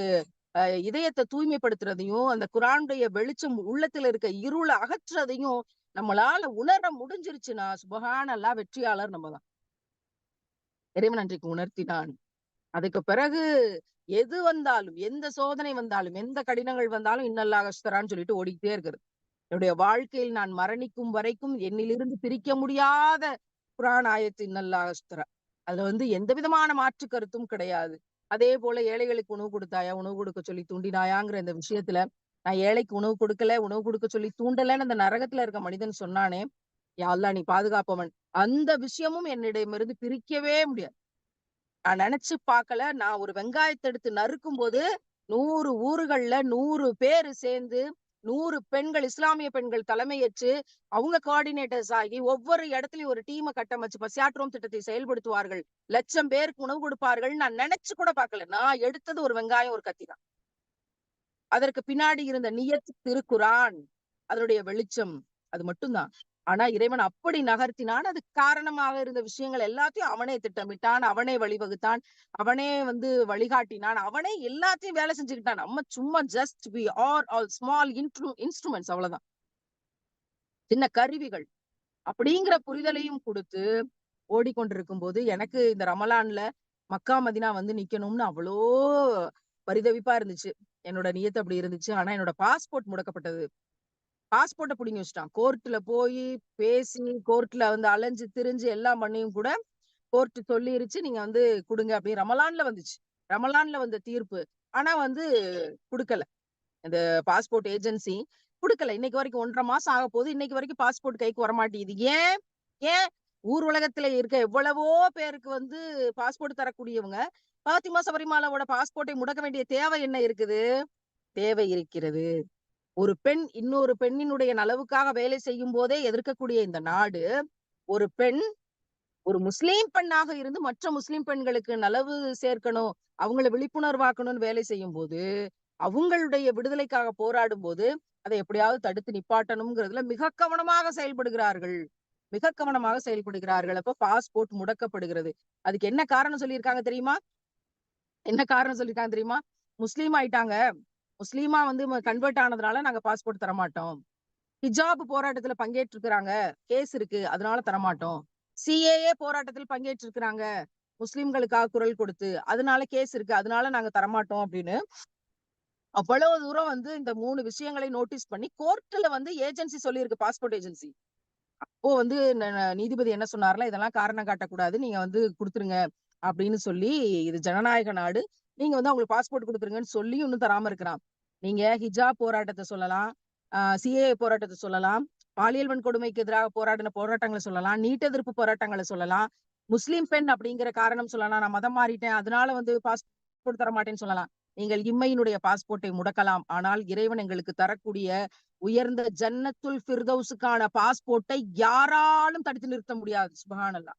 Speaker 1: இதயத்த தூய்மைப்படுத்துறதையும், அந்த குர்ஆனுடைய வெளிச்சம் உள்ளத்துல இருக்க இருள அகற்றுறதையும் நம்மளால உணர முடிஞ்சிருச்சுன்னா, சுப்ஹானல்லாஹ் வெற்றியாளர் நம்ம தான். இறைவன் அன்றைக்கு உணர்த்தினான். அதுக்கு பிறகு எது வந்தாலும், எந்த சோதனை வந்தாலும், எந்த கடினங்கள் வந்தாலும் இன்னல்லாஹ் அஷ்தரான்னு சொல்லிட்டு ஓடிக்கிட்டே இருக்கிறது. என்னுடைய வாழ்க்கையில் நான் மரணிக்கும் வரைக்கும் என்னிலிருந்து பிரிக்க முடியாத குர்ஆன் ஆயத்து இன்னல்லாஹ் அஷ்தரா. அதுல வந்து எந்த விதமான மாற்று கருத்தும் கிடையாது. அதே போல ஏழைகளுக்கு உணவு கொடுத்தாயா, உணவு கொடுக்க சொல்லி தூண்டினாயாங்கிற இந்த விஷயத்துல, நான் ஏழைக்கு உணவு கொடுக்கல, உணவு கொடுக்க சொல்லி தூண்டலன்னு அந்த நரகத்துல இருக்க மனிதன் சொன்னானே, யா அல்லாஹ் நீ பாதுகாப்பவன். அந்த விஷயமும் என்னிடமிருந்து பிரிக்கவே முடியாது. நான் நெனச்சு பார்க்கல. நான் ஒரு வெங்காயத்த எடுத்து நறுக்கும்போது 100 ஊர்கள்ல 100 பேரு சேர்ந்து 100 பெண்கள், இஸ்லாமிய பெண்கள் தலைமையேற்று அவங்க கோஆர்டினேட்டர்ஸ் ஆகி ஒவ்வொரு இடத்துலயும் ஒரு டீமை கட்டமைச்சு பசியாற்றும் திட்டத்தை செயல்படுத்துவார்கள். 1,00,000 பேருக்கு உணவு கொடுப்பார்கள். நான் நினைச்சு கூட பார்க்கல. நான் எடுத்தது ஒரு வெங்காயம், ஒரு கத்தி தான். அதற்கு பின்னாடி இருந்த நியத் திருக்குரான், அதனுடைய வெளிச்சம், அது மட்டும் தான். ஆனா இறைவன் அப்படி நகர்த்தினான். அதுக்கு காரணமாக இருந்த விஷயங்கள் எல்லாத்தையும் அவனே திட்டமிட்டான், அவனே வழிவகுத்தான், அவனே வழிகாட்டினான், அவனே எல்லாத்தையும் வேலை செஞ்சுக்கிட்டான். நம்ம சும்மா just we are all small instruments, அவ்வளவுதான். சின்ன கருவிகள். அப்படிங்கிற புரிதலையும் கொடுத்து ஓடிக்கொண்டிருக்கும் போது எனக்கு இந்த ரமலான்ல மக்கா மதினா நிக்கணும்னு அவ்வளோ பரிதவிப்பா இருந்துச்சு. என்னோட நியத்து அப்படி இருந்துச்சு. ஆனா என்னோட பாஸ்போர்ட் முடக்கப்பட்டது. பாஸ்போர்ட்ட புடுங்கி வச்சுட்டான். கோர்ட்ல போய் பேசி, கோர்ட்ல அலைஞ்சு திரிஞ்சு எல்லாம் பண்ணியும் கூட கோர்ட் சொல்லிருச்சு, நீங்க குடுங்க அப்படின்னு. ரமலான்ல வந்துச்சு. ரமலான்ல வந்த தீர்ப்பு. ஆனா குடுக்கல. இந்த பாஸ்போர்ட் ஏஜென்சி குடுக்கல. இன்னைக்கு வரைக்கும் 1.5 மாசம் ஆகப்போகுது. இன்னைக்கு வரைக்கும் பாஸ்போர்ட் கைக்கு வரமாட்டேங்குது. ஏன்? ஏன்? ஊர் உலகத்துல இருக்க எவ்வளவோ பேருக்கு பாஸ்போர்ட் தரக்கூடியவங்க, பாத்திமா சபரிமாலாவோட பாஸ்போர்ட்டை முடக்க வேண்டிய தேவை என்ன இருக்குது? தேவை இருக்கிறது. ஒரு பெண் இன்னொரு பெண்ணினுடைய நலவுக்காக வேலை செய்யும் போதே எதிர்க்கக்கூடிய இந்த நாடு, ஒரு பெண் ஒரு முஸ்லீம் பெண்ணாக இருந்து மற்ற முஸ்லீம் பெண்களுக்கு நலவு சேர்க்கணும், அவங்கள விழிப்புணர்வாக்கணும்னு வேலை செய்யும்போது, அவங்களுடைய விடுதலைக்காக போராடும்போது, அதை எப்படியாவது தடுத்து நிப்பாட்டணும்ங்கிறதுல மிக கவனமாக செயல்படுகிறார்கள். மிக கவனமாக செயல்படுகிறார்கள். அப்ப பாஸ்போர்ட் முடக்கப்படுகிறது. அதுக்கு என்ன காரணம் சொல்லியிருக்காங்க தெரியுமா? என்ன காரணம் சொல்லியிருக்காங்க தெரியுமா? முஸ்லீம் ஆயிட்டாங்க. முஸ்லீமா கன்வெர்ட் ஆனதுனால நாங்க பாஸ்போர்ட் தரமாட்டோம். ஹிஜாப் போராட்டத்துல பங்கேற்றிருக்கிறாங்க. கேஸ் இருக்கு. அதனால தரமாட்டோம். சிஏஏ போராட்டத்தில் பங்கேற்றிருக்கிறாங்க. முஸ்லிம்களுக்காக குரல் கொடுத்து. அதனால கேஸ் இருக்கு. அதனால நாங்க தரமாட்டோம் அப்படின்னு அவ்வளவு தூரம் இந்த 3 விஷயங்களை நோட்டீஸ் பண்ணி கோர்ட்ல ஏஜென்சி சொல்லியிருக்கு. Passport agency. அப்போ நீதிபதி என்ன சொன்னார்ல, இதெல்லாம் காரணம் காட்டக்கூடாது. நீங்க குடுத்துருங்க அப்படின்னு சொல்லி, இது ஜனநாயக நாடு. நீங்க அவங்களுக்கு பாஸ்போர்ட் குடுத்துருங்கன்னு சொல்லி இன்னும் தராம இருக்கிறான். நீங்க ஹிஜாப் போராட்டத்த சொல்லலாம். சிஏஏ போராட்டத்த சொல்லலாம். பாலியல் வன்கொடுமைக்கு எதிராக போராடின போராட்டங்கள சொல்லலாம். நீட் எதிர்ப்பு போராட்டங்கள சொல்லலாம். முஸ்லிம் பெண் அப்படிங்கிற காரணம் சொல்லலாம். நான் மதம் மாறிட்டேன். அதனால பாஸ்போர்ட் தர மாட்டேன்னு சொல்லலாம். நீங்கள் இம்மையினுடைய பாஸ்போர்ட்டை முடக்கலாம். ஆனால் இறைவன் எங்களுக்கு தரக்கூடிய உயர்ந்த ஜன்னத்துல் ஃபிர்தௌஸுக்கான பாஸ்போர்ட்டை யாராலும் தடுத்து நிறுத்த முடியாது. சுப்ஹானல்லாஹ்.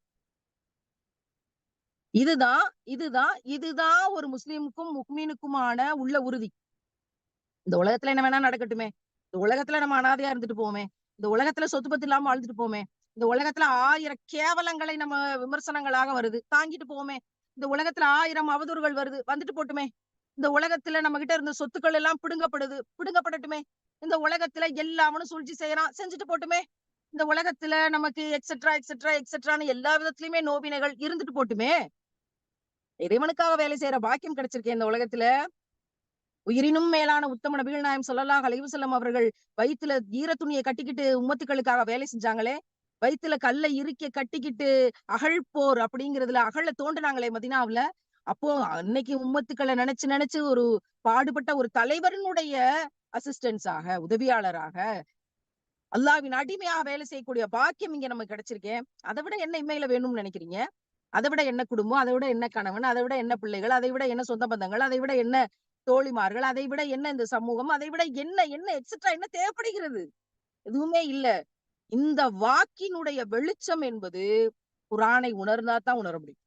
Speaker 1: இதுதான் இதுதான் இதுதான் ஒரு முஸ்லிமுக்கும் முஃமினுக்குமான உள்ள உறுதி. இந்த உலகத்துல என்ன வேணா நடக்கட்டுமே. இந்த உலகத்துல நம்ம அனாதையா இருந்துட்டு போவோமே. இந்த உலகத்துல சொத்து பத்து இல்லாம வாழ்ந்துட்டு போவோமே. இந்த உலகத்துல 1000 கேவலங்களை நம்ம விமர்சனங்களாக வருது. தாங்கிட்டு போவோமே. இந்த உலகத்துல 1000 அவதூறுகள் வருது. வந்துட்டு போட்டுமே. இந்த உலகத்துல நம்ம கிட்ட இருந்த சொத்துக்கள் எல்லாம் பிடுங்கப்படுது. பிடுங்கப்படட்டுமே. இந்த உலகத்துல எல்லாவனும் சூழ்ச்சி செய்யறான். செஞ்சுட்டு போட்டுமே. இந்த உலகத்துல நமக்கு எக்ஸெட்ரா எக்ஸெட்ரா எக்ஸெட்ரான்னு எல்லா விதத்திலயுமே நோவினைகள் இருந்துட்டு போட்டுமே. இறைவனுக்காக வேலை செய்யற பாக்கியம் கிடைச்சிருக்கேன் இந்த உலகத்துல. உயிரினும் மேலான உத்தம நபிகள் நாயகம் ஸல்லல்லாஹு அலைஹி வஸல்லம் அவர்கள் வயித்துல ஈர துணியை கட்டிக்கிட்டு உம்மத்துக்களுக்காக வேலை செஞ்சாங்களே. வயித்துல கல்லை இறுக்கி கட்டிக்கிட்டு அகழ் போர் அப்படிங்கிறதுல அகழ தோண்டுனாங்களே மதீனாவுல. அப்போ அன்னைக்கு உம்மத்துக்களை நினைச்சு நினைச்சு ஒரு பாடுபட்ட ஒரு தலைவரினுடைய அசிஸ்டன்ஸாக, உதவியாளராக, அல்லாஹ்வின் அடிமையாக வேலை செய்யக்கூடிய பாக்கியம் இங்க நமக்கு கிடைச்சிருக்கேன். அதை விட என்ன இம்மையில வேணும்னு நினைக்கிறீங்க? அதை விட என்ன குடும்பம், அதை விட என்ன கணவன், அதை விட என்ன பிள்ளைகள், அதை விட என்ன சொந்த பந்தங்கள், அதை விட என்ன தோழிமார்கள், அதை விட என்ன இந்த சமூகம், அதை விட என்ன என்ன எக்ஸெட்ரா என்ன தேவைப்படுகிறது? எதுவுமே இல்ல. இந்த வாக்கினுடைய வெளிச்சம் என்பது குர்ஆனை உணர்ந்தா தான் உணர முடியும்.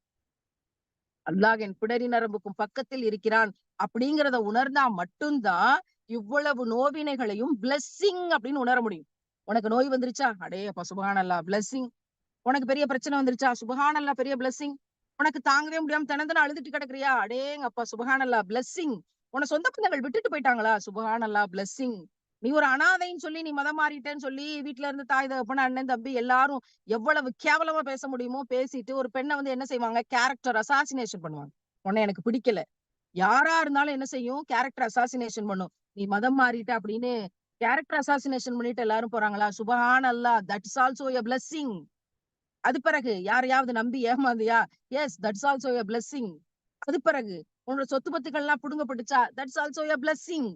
Speaker 1: அல்லாஹ் என் பிடரி நரம்புக்கும் பக்கத்தில் இருக்கிறான் அப்படிங்கிறத உணர்ந்தா மட்டும்தான் இவ்வளவு நோவினைகளையும் பிளெஸ்ஸிங் அப்படின்னு உணர முடியும். உனக்கு நோய் வந்துருச்சா? அடே அப்பா சுப்ஹானல்லாஹ் பிளெஸ்ஸிங். உனக்கு பெரிய பிரச்சனை வந்துருச்சா? சுப்ஹானல்லாஹ் பெரிய பிளெஸ்ஸிங். உனக்கு தாங்கவே முடியாம தினம் அழுதுட்டு கிடக்குறியா? அடேங்கப்பா சுப்ஹானல்லாஹ் பிளெஸ்ஸிங். உன்னை சொந்த பந்தங்கள் விட்டுட்டு போயிட்டாங்களா? சுப்ஹானல்லாஹ் பிளெஸ்ஸிங். நீ ஒரு அனாதைன்னு சொல்லி நீ மதம் மாறிட்டேன்னு சொல்லி வீட்டுல இருந்து தாய் தகப்பன் அண்ணன் தம்பி எல்லாரும் எவ்வளவு கேவலமா பேச முடியுமோ பேசிட்டு ஒரு பெண்ணை என்ன செய்வாங்க? கேரக்டர் அசாசினேஷன் பண்ணுவாங்க. உன்னை எனக்கு பிடிக்கல. யாரா இருந்தாலும் என்ன செய்யும்? கேரக்டர் அசாசினேஷன் பண்ணும். நீ மதம் மாறிட்ட அப்படின்னு கேரக்டர் அசாசினேஷன் பண்ணிட்டு எல்லாரும் போறாங்களா? சுப்ஹானல்லாஹ் தட்ஸ் ஆல்சோ எ பிளெஸ்ஸிங். அது பிறகு யாரையாவது நம்பி ஏமாந்தியா? Yes that's also a blessing. அது பிறகு உன்னோட சொத்து பத்துக்கள்லாம் புடுங்கப்பட்டுச்சா? That's also a blessing.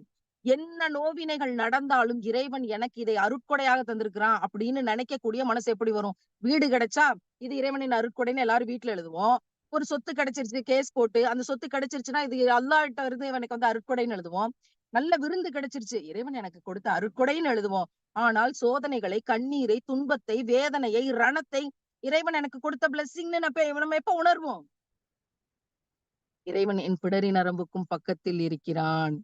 Speaker 1: என்ன நோவினைகள் நடந்தாலும் இறைவன் எனக்கு இதை அருட்கொடையாக தந்திருக்கிறான் அப்படின்னு நினைக்கக்கூடிய மனசு எப்படி வரும்? வீடு கிடைச்சா இது இறைவனின் அருட்கொடைன்னு எல்லாரும் வீட்டுல எழுதுவோம். ஒரு சொத்து கிடைச்சிருச்சு கேஸ் போட்டு அந்த சொத்து கிடைச்சிருச்சுன்னா இது அல்லாஹ்ட்ட இருந்து எனக்கு அருட்கொடைன்னு எழுதுவோம். நல்ல விருந்து கிடைச்சிருச்சு, இறைவன் எனக்கு கொடுத்த அருட்கொடைன்னு எழுதுவோம். ஆனால் சோதனைகளை, கண்ணீரை, துன்பத்தை, வேதனையை, ரணத்தை இறைவன் எனக்கு கொடுத்த பிளெஸிங்ன்னு நம்ம எப்ப உணர்வோம்? இறைவன் என் பிடரி நரம்புக்கும் பக்கத்தில் இருக்கிறான்.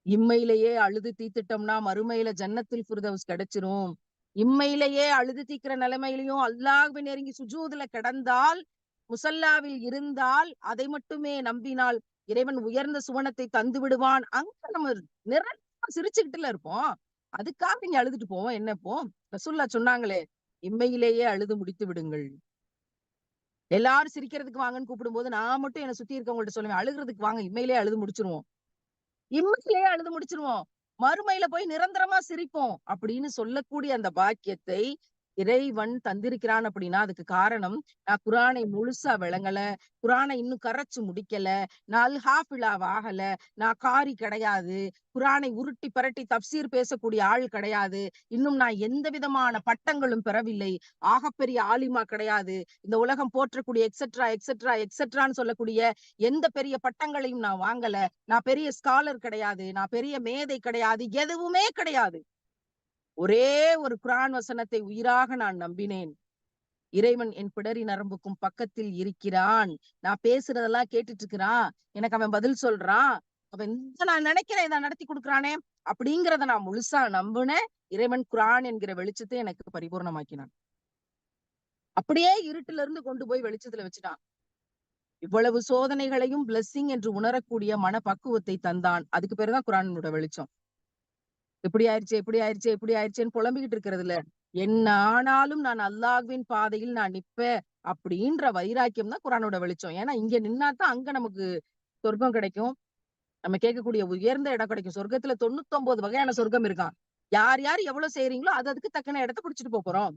Speaker 1: இம்மையிலேயே அழுது தீத்துட்டோம்னா மறுமையில ஜன்னத்துல் ஃபிர்தௌஸ் கிடைச்சிரும். இம்மையிலேயே அழுது தீக்கிற நிலைமையிலையும் அல்லாஹ்வை நெருங்கி சுஜூதுல கிடந்தால், முசல்லாவில் இருந்தால், அதை மட்டுமே நம்பினால் இறைவன் உயர்ந்த சுவனத்தை தந்து விடுவான். அங்க நம்ம நிரந்தரமா சிரிச்சுக்கிட்டுல இருப்போம். அதுக்காக நீங்க அழுதுட்டு போவோம் என்ன இப்போ? ரசூலுல்லாஹ் சொன்னாங்களே, இம்மையிலேயே அழுது முடித்து விடுங்கள். எல்லாரும் சிரிக்கிறதுக்கு வாங்கன்னு கூப்பிடும்போது, நான் மட்டும் என்ன சுத்தி இருக்கவங்கள்ட்ட சொல்லுவேன், அழுகுறதுக்கு வாங்க, இம்மையிலேயே அழுது முடிச்சுருவோம். இம்மையிலேயே அழுது முடிச்சுருவோம். மறுமையில போய் நிரந்தரமா சிரிப்போம் அப்படின்னு சொல்லக்கூடிய அந்த பாக்கியத்தை இறைவன் தந்திருக்கிறான் அப்படின்னா, அதுக்கு காரணம் நான் குரானை முழுசா விளங்கல, குரானை இன்னும் கரைச்சு முடிக்கல, நான் அல் ஹாஃபிலாவ் ஆகல, நான் காரி கிடையாது, குரானை உருட்டி பரட்டி தப்சீர் பேசக்கூடிய ஆள் கிடையாது, இன்னும் நான் எந்த விதமான பட்டங்களும் பெறவில்லை, ஆகப்பெரிய ஆலிமா கிடையாது, இந்த உலகம் போற்றக்கூடிய எக்ஸெட்ரா எக்ஸெட்ரா எக்ஸெட்ரான்னு சொல்லக்கூடிய எந்த பெரிய பட்டங்களையும் நான் வாங்கல, நான் பெரிய ஸ்காலர் கிடையாது, நான் பெரிய மேதை கிடையாது, எதுவுமே கிடையாது. ஒரே ஒரு குர்ஆன் வசனத்தை உயிராக நான் நம்பினேன். இறைவன் என் பிடரி நரம்புக்கும் பக்கத்தில் இருக்கிறான். நான் பேசுறதெல்லாம் கேட்டுட்டு இருக்கிறான். எனக்கு அவன் பதில் சொல்றான். அவன் நான் நினைக்கிறேன் இதை நடத்தி கொடுக்குறானே அப்படிங்கிறத நான் முழுசா நம்புனேன். இறைவன் குர்ஆன் என்கிற வெளிச்சத்தை எனக்கு பரிபூர்ணமாக்கினான். அப்படியே இருட்டுல இருந்து கொண்டு போய் வெளிச்சத்துல வச்சுட்டான். இவ்வளவு சோதனைகளையும் பிளெஸிங் என்று உணரக்கூடிய மனப்பக்குவத்தை தந்தான். அதுக்கு பேருதான் குர்ஆனோட வெளிச்சம். இப்படி ஆயிருச்சு, இப்படி ஆயிருச்சு, இப்படி ஆயிருச்சேன்னு புலம்பிக்கிட்டு இருக்கிறது இல்ல. என்ன ஆனாலும் நான் அல்லாஹ்வின் பாதையில் நான் நிப்பேன் அப்படின்ற வைராக்கியம் தான் குர்ஆனோட வெளிச்சம். ஏன்னா இங்க நின்னாதான் அங்க நமக்கு சொர்க்கம் கிடைக்கும். நம்ம கேட்கக்கூடிய உயர்ந்த இடம் கிடைக்கும். சொர்க்கத்துல 99 வகையான சொர்க்கம் இருக்காம். யார் யார் எவ்வளவு செய்றீங்களோ அது அதுக்கு தக்கன இடத்த பிடிச்சிட்டு போறோம்.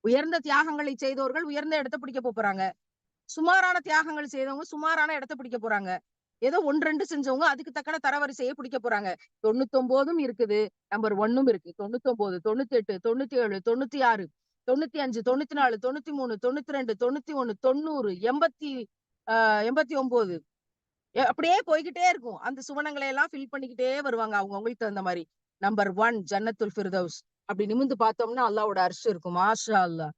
Speaker 1: உயர்ந்த தியாகங்களை செய்தவர்கள் உயர்ந்த இடத்த பிடிக்க போறாங்க. சுமாரான தியாகங்கள் செய்தவங்க சுமாரான இடத்த பிடிக்க போறாங்க. ஏதோ 1, 2 செஞ்சவங்க அதுக்கு தக்கன தரவரிசையை பிடிக்க போறாங்க. 99ம் இருக்குது. நம்பர் 1ம் இருக்கு. 99, 98, 97, 96, 95, 94, 93, 92, 91, 90, 89 அப்படியே போய்க்கிட்டே இருக்கும். அந்த சுவனங்களை எல்லாம் ஃபில் பண்ணிக்கிட்டே வருவாங்க. அவங்களுக்கு தகுந்த மாரி. நம்பர் 1 ஜன்னத்துல் ஃபிர்தௌஸ். அப்படி நிமிர்ந்து பார்த்தோம்னா அல்லாஹ்வோட அர்ஷ் இருக்கும். மாஷா அல்லாஹ்.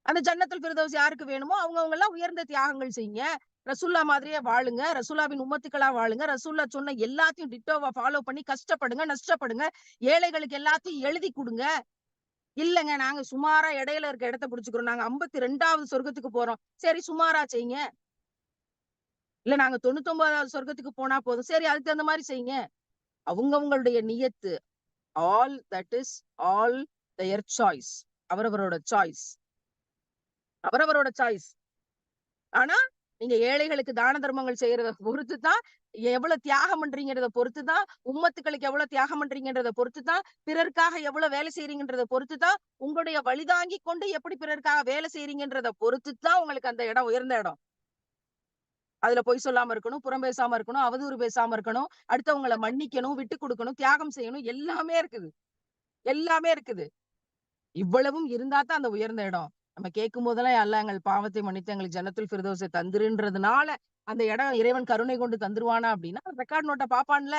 Speaker 1: அந்த ஜன்னத்துல் ஃபிர்தௌஸ் யாருக்கு வேணுமோ அவங்கவங்க எல்லாம் உயர்ந்த தியாகங்கள் செய்யுங்க. ரசூல்லா மாதிரியே வாழுங்க. ரசூல்லாவின் உம்மத்துக்களா வாழுங்க. ரசூல்லா சொன்ன எல்லாத்தையும் டிட்டோவா ஃபாலோ பண்ணி கஷ்டப்படுங்க, நஷ்டப்படுங்க. ஏழைகளுக்கு எல்லாத்தையும் எழுதி குடுங்க. இல்லங்க நாங்க சுமாரா இடையில இருக்க இடத்த பிடிச்சுக்கிறோம். நாங்க 52வது சொர்க்கத்துக்கு போறோம். சரி சுமாரா செய்யுங்க. இல்ல நாங்க 99வது சொர்க்கத்துக்கு போனா போதும். சரி அதுக்கு தகுந்த மாரி செய்யுங்க. அவங்கவங்களுடைய நியத்து. All that is all their choice. அவரவரோட சாய்ஸ். அவரவரோட சாய்ஸ். ஆனா, நீங்க ஏழைகளுக்கு தான தர்மங்கள் செய்யறத பொறுத்து தான், எவ்வளவு தியாகம் பண்றீங்கன்றத பொறுத்து தான், உம்மத்துக்களுக்கு எவ்வளவு தியாகம் பண்றீங்கன்றத பொறுத்து தான், பிறருக்காக எவ்வளவு வேலை செய்றீங்கன்றத பொறுத்து தான், உங்களுடைய வழிதாங்கிக் கொண்டு எப்படி பிறருக்காக வேலை செய்றீங்கன்றத பொறுத்து தான் உங்களுக்கு அந்த இடம் உயர்ந்த இடம். அதுல பொய் சொல்லாம இருக்கணும், புறம் பேசாம இருக்கணும், அவதூறு பேசாம இருக்கணும், அடுத்தவங்கள மன்னிக்கணும், விட்டுக் குடுக்கணும், தியாகம் செய்யணும், எல்லாமே இருக்குது. எல்லாமே இருக்குது. இவ்வளவும் இருந்தா தான் அந்த உயர்ந்த இடம். நம்ம கேட்கும் போதெல்லாம் யா அல்லாஹ் எங்கள் பாவத்தை மன்னித்து எங்களுக்கு ஜன்னத்துல் ஃபிர்தௌஸை தந்துருன்றதுனால, அந்த இடம் இறைவன் கருணை கொண்டு தந்துருவானா அப்படின்னா, ரெக்கார்ட் நோட்ட பாப்பான்ல.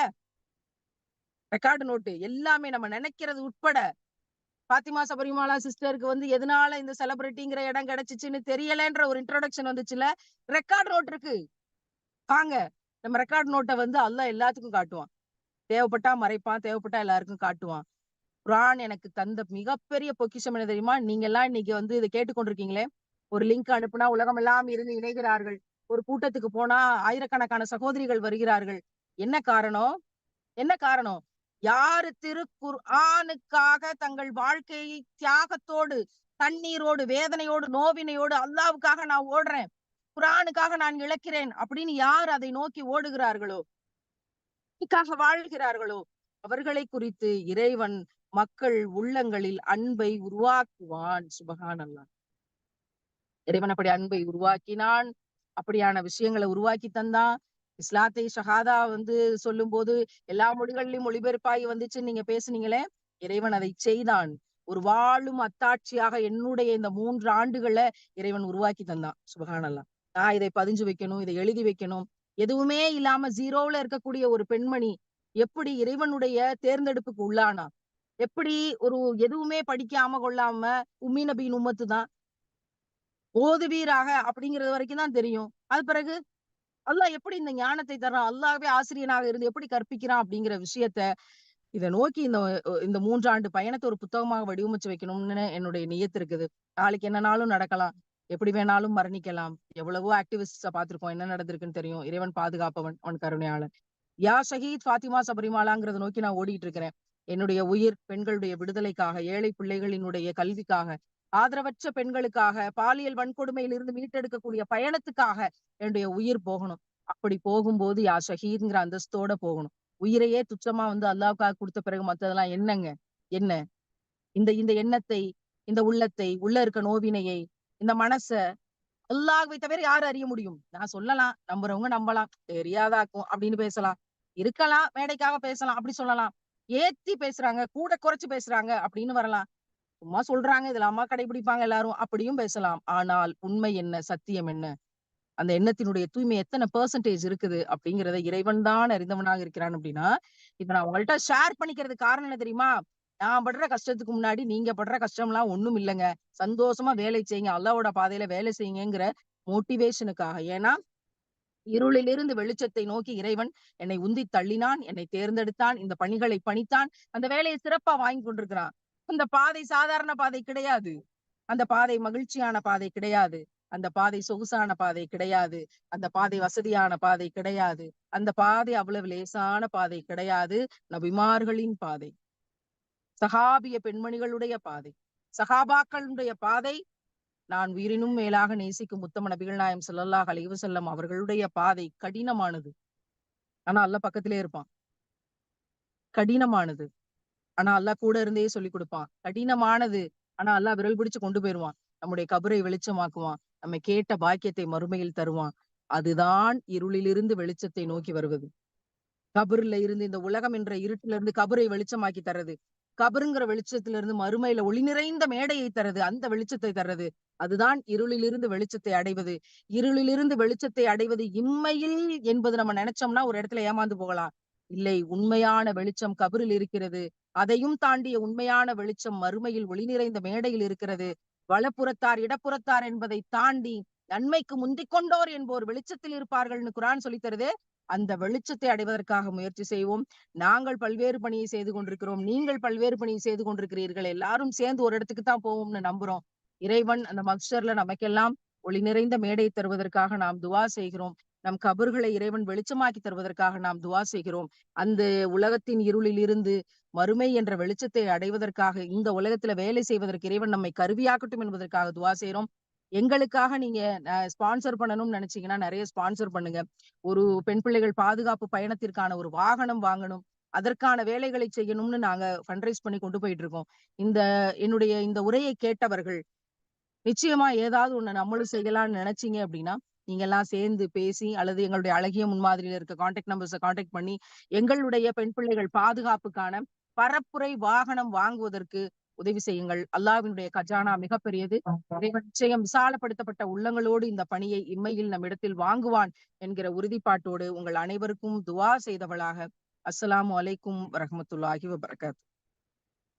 Speaker 1: ரெக்கார்டு நோட்டு எல்லாமே நம்ம நினைக்கிறது உட்பட. பாத்திமா சபரிமாலா சிஸ்டருக்கு வந்து எதனால இந்த செலிபிரிட்டிங்கிற இடம் கிடைச்சுச்சுன்னு தெரியலன்ற ஒரு இன்ட்ரோடக்ஷன் வந்துச்சுல்ல. ரெக்கார்ட் நோட் இருக்கு. வாங்க. நம்ம ரெக்கார்ட் நோட்ட வந்து அல்லாஹ் எல்லாத்துக்கும் காட்டுவான். தேவைப்பட்டா மறைப்பான், தேவைப்பட்டா எல்லாருக்கும் காட்டுவான். குர்ஆன் எனக்கு தந்த மிகப்பெரிய பொக்கிஷம் என்ன தெரியுமா? நீங்க எல்லாம் இன்னைக்கு வந்து இத கேட்டுக்கொண்டிருக்கீங்களே, ஒரு லிங்க் அனுப்புனா உலகமெல்லாம் இருந்து இணைகிறார்கள். ஒரு கூட்டத்துக்கு போனா ஆயிரக்கணக்கான சகோதரிகள் வருகிறார்கள். என்ன காரணம்? என்ன காரணம்? யாரு திருக்குர்ஆனுக்காக தங்கள் வாழ்க்கையை தியாகத்தோடு, கண்ணீரோடு, வேதனையோடு, நோவினையோடு அல்லாஹ்வுக்காக நான் ஓடுறேன். குர்ஆனுக்காக நான் இழக்கிறேன் அப்படின்னு யார் அதை நோக்கி ஓடுகிறார்களோ, வாழ்கிறார்களோ, அவர்களை குறித்து இறைவன் மக்கள் உள்ளங்களில் அன்பை உருவாக்குவான். சுபஹானல்லாஹ். இறைவன் அப்படி அன்பை உருவாக்கினான். அப்படியான விஷயங்களை உருவாக்கி தந்தான். இஸ்லாத்தை ஷஹாதா வந்து சொல்லும்போது எல்லா மொழிகளிலும் மொழிபெயர்ப்பாகி வந்துச்சுன்னு நீங்க பேசுனீங்களே, இறைவன் அதை செய்தான். ஒரு வாழும் அத்தாட்சியாக என்னுடைய இந்த 3 ஆண்டுகள இறைவன் உருவாக்கி தந்தான். சுபஹானல்லாஹ். நான் இதை பதிஞ்சு வைக்கணும், இதை எழுதி வைக்கணும். எதுவுமே இல்லாம 0ல இருக்கக்கூடிய ஒரு பெண்மணி எப்படி இறைவனுடைய தேர்ந்தெடுப்புக்கு உள்ளானா? எப்படி ஒரு எதுவுமே படிக்காம கொள்ளாம உம்மி நபியின் உம்மத்து தான் ஓதுவீராக அப்படிங்கிறது வரைக்கும் தான் தெரியும். அது பிறகு அல்லாஹ் எப்படி இந்த ஞானத்தை தர்றான்? அல்லாஹ்வே ஆசிரியனாக இருந்து எப்படி கற்பிக்கிறான் அப்படிங்கிற விஷயத்த இத நோக்கி இந்த 3 ஆண்டு பயணத்த ஒரு புத்தகமாக வடிவமைச்சு வைக்கணும்னு என்னுடைய நியத்து இருக்குது. நாளைக்கு என்னனாலும் நடக்கலாம். எப்படி வேணாலும் மரணிக்கலாம். எவ்வளவோ ஆக்டிவிஸ்ட்ஸ பார்த்திருக்கோம். என்ன நடந்திருக்குன்னு தெரியும். இறைவன் பாதுகாப்பவன். அவன் கருணையாளன். யா ஷஹீத் ஃபாத்திமா சபரிமாலாங்கிறத நோக்கி நான் ஓடிட்டு இருக்கிறேன். என்னுடைய உயிர் பெண்களுடைய விடுதலைக்காக, ஏழை பிள்ளைகளினுடைய கல்விக்காக, ஆதரவற்ற பெண்களுக்காக, பாலியல் வன்கொடுமையிலிருந்து மீட்டெடுக்கக்கூடிய பயணத்துக்காக என்னுடைய உயிர் போகணும். அப்படி போகும்போது யா ஷஹீத்ங்கிற அந்தஸ்தோட போகணும். உயிரையே துச்சமா அல்லாஹ்வுக்காக குடுத்த பிறகு மத்ததெல்லாம் என்னங்க? என்ன? இந்த இந்த எண்ணத்தை, இந்த உள்ளத்தை, உள்ள இருக்க நோவினையை, இந்த மனச அல்லாஹ்வை தவிர யாரு அறிய முடியும்? நான் சொல்லலாம். நம்புறவங்க நம்பலாம். தெரியாதாக்கும் அப்படின்னு பேசலாம். இருக்கலாம். மேடைக்காக பேசலாம். அப்படி சொல்லலாம். ஏத்தி பேசுறாங்க, கூட குறைச்சு பேசுறாங்க அப்படின்னு வரலாம். சும்மா சொல்றாங்க. இதெல்லாமா கடைபிடிப்பாங்க எல்லாரும். அப்படியும் பேசலாம். ஆனால் உண்மை என்ன? சத்தியம் என்ன? அந்த எண்ணத்தினுடைய தூய்மை எத்தன பெர்சன்டேஜ் இருக்குது அப்படிங்கிறத இறைவன் தான் அறிந்தவனாக இருக்கிறான் அப்படின்னா, இத நான் உங்கள்ட்ட ஷேர் பண்ணிக்கிறதுக்கு காரணம் என்ன தெரியுமா? நான் படுற கஷ்டத்துக்கு முன்னாடி நீங்க படுற கஷ்டம்லாம் ஒண்ணும் இல்லங்க. சந்தோஷமா வேலை செய்யுங்க. அல்லாஹ்வோட பாதையில வேலை செய்யுங்கங்கிற மோட்டிவேஷனுக்காக. ஏன்னா, இருளிலிருந்து வெளிச்சத்தை நோக்கி இறைவன் என்னை உந்தித் தள்ளினான், என்னை தேர்ந்தெடுத்தான், இந்த பணிகளை பணித்தான். அந்த வேலையை சிறப்பா வாங்கி கொண்டிருக்கிறான். அந்த பாதை சாதாரண பாதை கிடையாது. அந்த பாதை மகிழ்ச்சியான பாதை கிடையாது. அந்த பாதை சொகுசான பாதை கிடையாது. அந்த பாதை வசதியான பாதை கிடையாது. அந்த பாதை அவ்வளவு லேசான பாதை கிடையாது. நபிமார்களின் பாதை. சஹாபிய பெண்மணிகளுடைய பாதை. சஹாபாக்களுடைய பாதை. நான் உயிரினும் மேலாக நேசிக்கும் உத்தம நபிகள் நாயகம் ஸல்லல்லாஹு அலைஹி வஸல்லம் அவர்களுடைய பாதை கடினமானது. ஆனா அல்லாஹ் பக்கத்திலே இருப்பான். கடினமானது. ஆனா அல்லாஹ் கூட இருந்தே சொல்லிக் குடுப்பான். கடினமானது. ஆனா அல்லாஹ் விரல் பிடிச்சு கொண்டு போயிருவான். நம்முடைய கபரை வெளிச்சமாக்குவான். நம்மை கேட்ட பாக்கியத்தை மறுமையில் தருவான். அதுதான் இருளிலிருந்து வெளிச்சத்தை நோக்கி வருவது. கபர்ல இருந்து இந்த உலகம் என்ற இருட்டுல இருந்து கபரை வெளிச்சமாக்கி தர்றது. கபருங்கிற வெளிச்சத்துல இருந்து மறுமையில ஒளி நிறைந்த மேடையை தர்றது. அந்த வெளிச்சத்தை தர்றது. அதுதான் இருளிலிருந்து வெளிச்சத்தை அடைவது. இருளிலிருந்து வெளிச்சத்தை அடைவது இம்மையில் என்பது நம்ம நினைச்சோம்னா ஒரு இடத்துல ஏமாந்து போகலாம். இல்லை, உண்மையான வெளிச்சம் கபரில் இருக்கிறது. அதையும் தாண்டிய உண்மையான வெளிச்சம் மறுமையில் ஒளி நிறைந்த மேடையில் இருக்கிறது. வலப்புறத்தார், இடப்புறத்தார் என்பதை தாண்டி நன்மைக்கு முந்திக் கொண்டோர் என்போர் வெளிச்சத்தில் இருப்பார்கள்னு குர்ஆன் சொல்லித் தருதே. அந்த வெளிச்சத்தை அடைவதற்காக முயற்சி செய்வோம். நாங்கள் பல்வேறு பணியை செய்து கொண்டிருக்கிறோம். நீங்கள் பல்வேறு பணியை செய்து கொண்டிருக்கிறீர்கள். எல்லாரும் சேர்ந்து ஒரு இடத்துக்கு தான் போவோம்னு நம்புறோம். இறைவன் அந்த மஹ்ஷர்ல நமக்கெல்லாம் ஒளி நிறைந்த மேடை தருவதற்காக நாம் துஆ செய்கிறோம். நம் கபர்களை இறைவன் வெளிச்சமாக்கி தருவதற்காக நாம் துஆ செய்கிறோம். அந்த உலகத்தின் இருளில் இருந்து மறுமை என்ற வெளிச்சத்தை அடைவதற்காக இந்த உலகத்துல வேலை செய்வதற்கு இறைவன் நம்மை கருவியாக்கட்டும் என்பதற்காக துஆ செய்றோம். எங்களுக்காக நீங்க ஸ்பான்சர் பண்ணணும்னு நினைச்சீங்கன்னா நெறைய ஸ்பான்சர் பண்ணுங்க. ஒரு பெண் பிள்ளைகள் பாதுகாப்பு பயணத்திற்கான ஒரு வாகனம் வாங்கணும். அதற்கான வேலைகளை செய்யணும்னு நாங்க ஃபண்ட் பண்ணி கொண்டு போயிட்டு இருக்கோம். இந்த என்னுடைய இந்த உரையை கேட்டவர்கள் நிச்சயமா ஏதாவது ஒண்ணு நம்மளும் செய்யலாம்னு நினைச்சீங்க அப்படின்னா, நீங்கலாம் சேர்ந்து பேசி அல்லது எங்களுடைய அழகிய முன்மாதிரியில இருக்க கான்டாக்ட் நம்பர்ஸ கான்டாக்ட் பண்ணி, எங்களுடைய பெண் பிள்ளைகள் பாதுகாப்புக்கான பரப்புரை வாகனம் வாங்குவதற்கு உதவி செய்யுங்கள். அல்லாஹ்வினுடைய கஜானா மிகப்பெரியது. இறைவன் நிச்சயம் விசாலப்படுத்தப்பட்ட உள்ளங்களோடு இந்த பணியை இம்மையில் நம்மிடத்தில் வாங்குவான் என்கிற உறுதிப்பாட்டோடு உங்கள் அனைவருக்கும் துஆ செய்தவளாக, அஸ்ஸலாமு அலைக்கும் வரஹ்மத்துல்லாஹி வபரகாத்துஹு.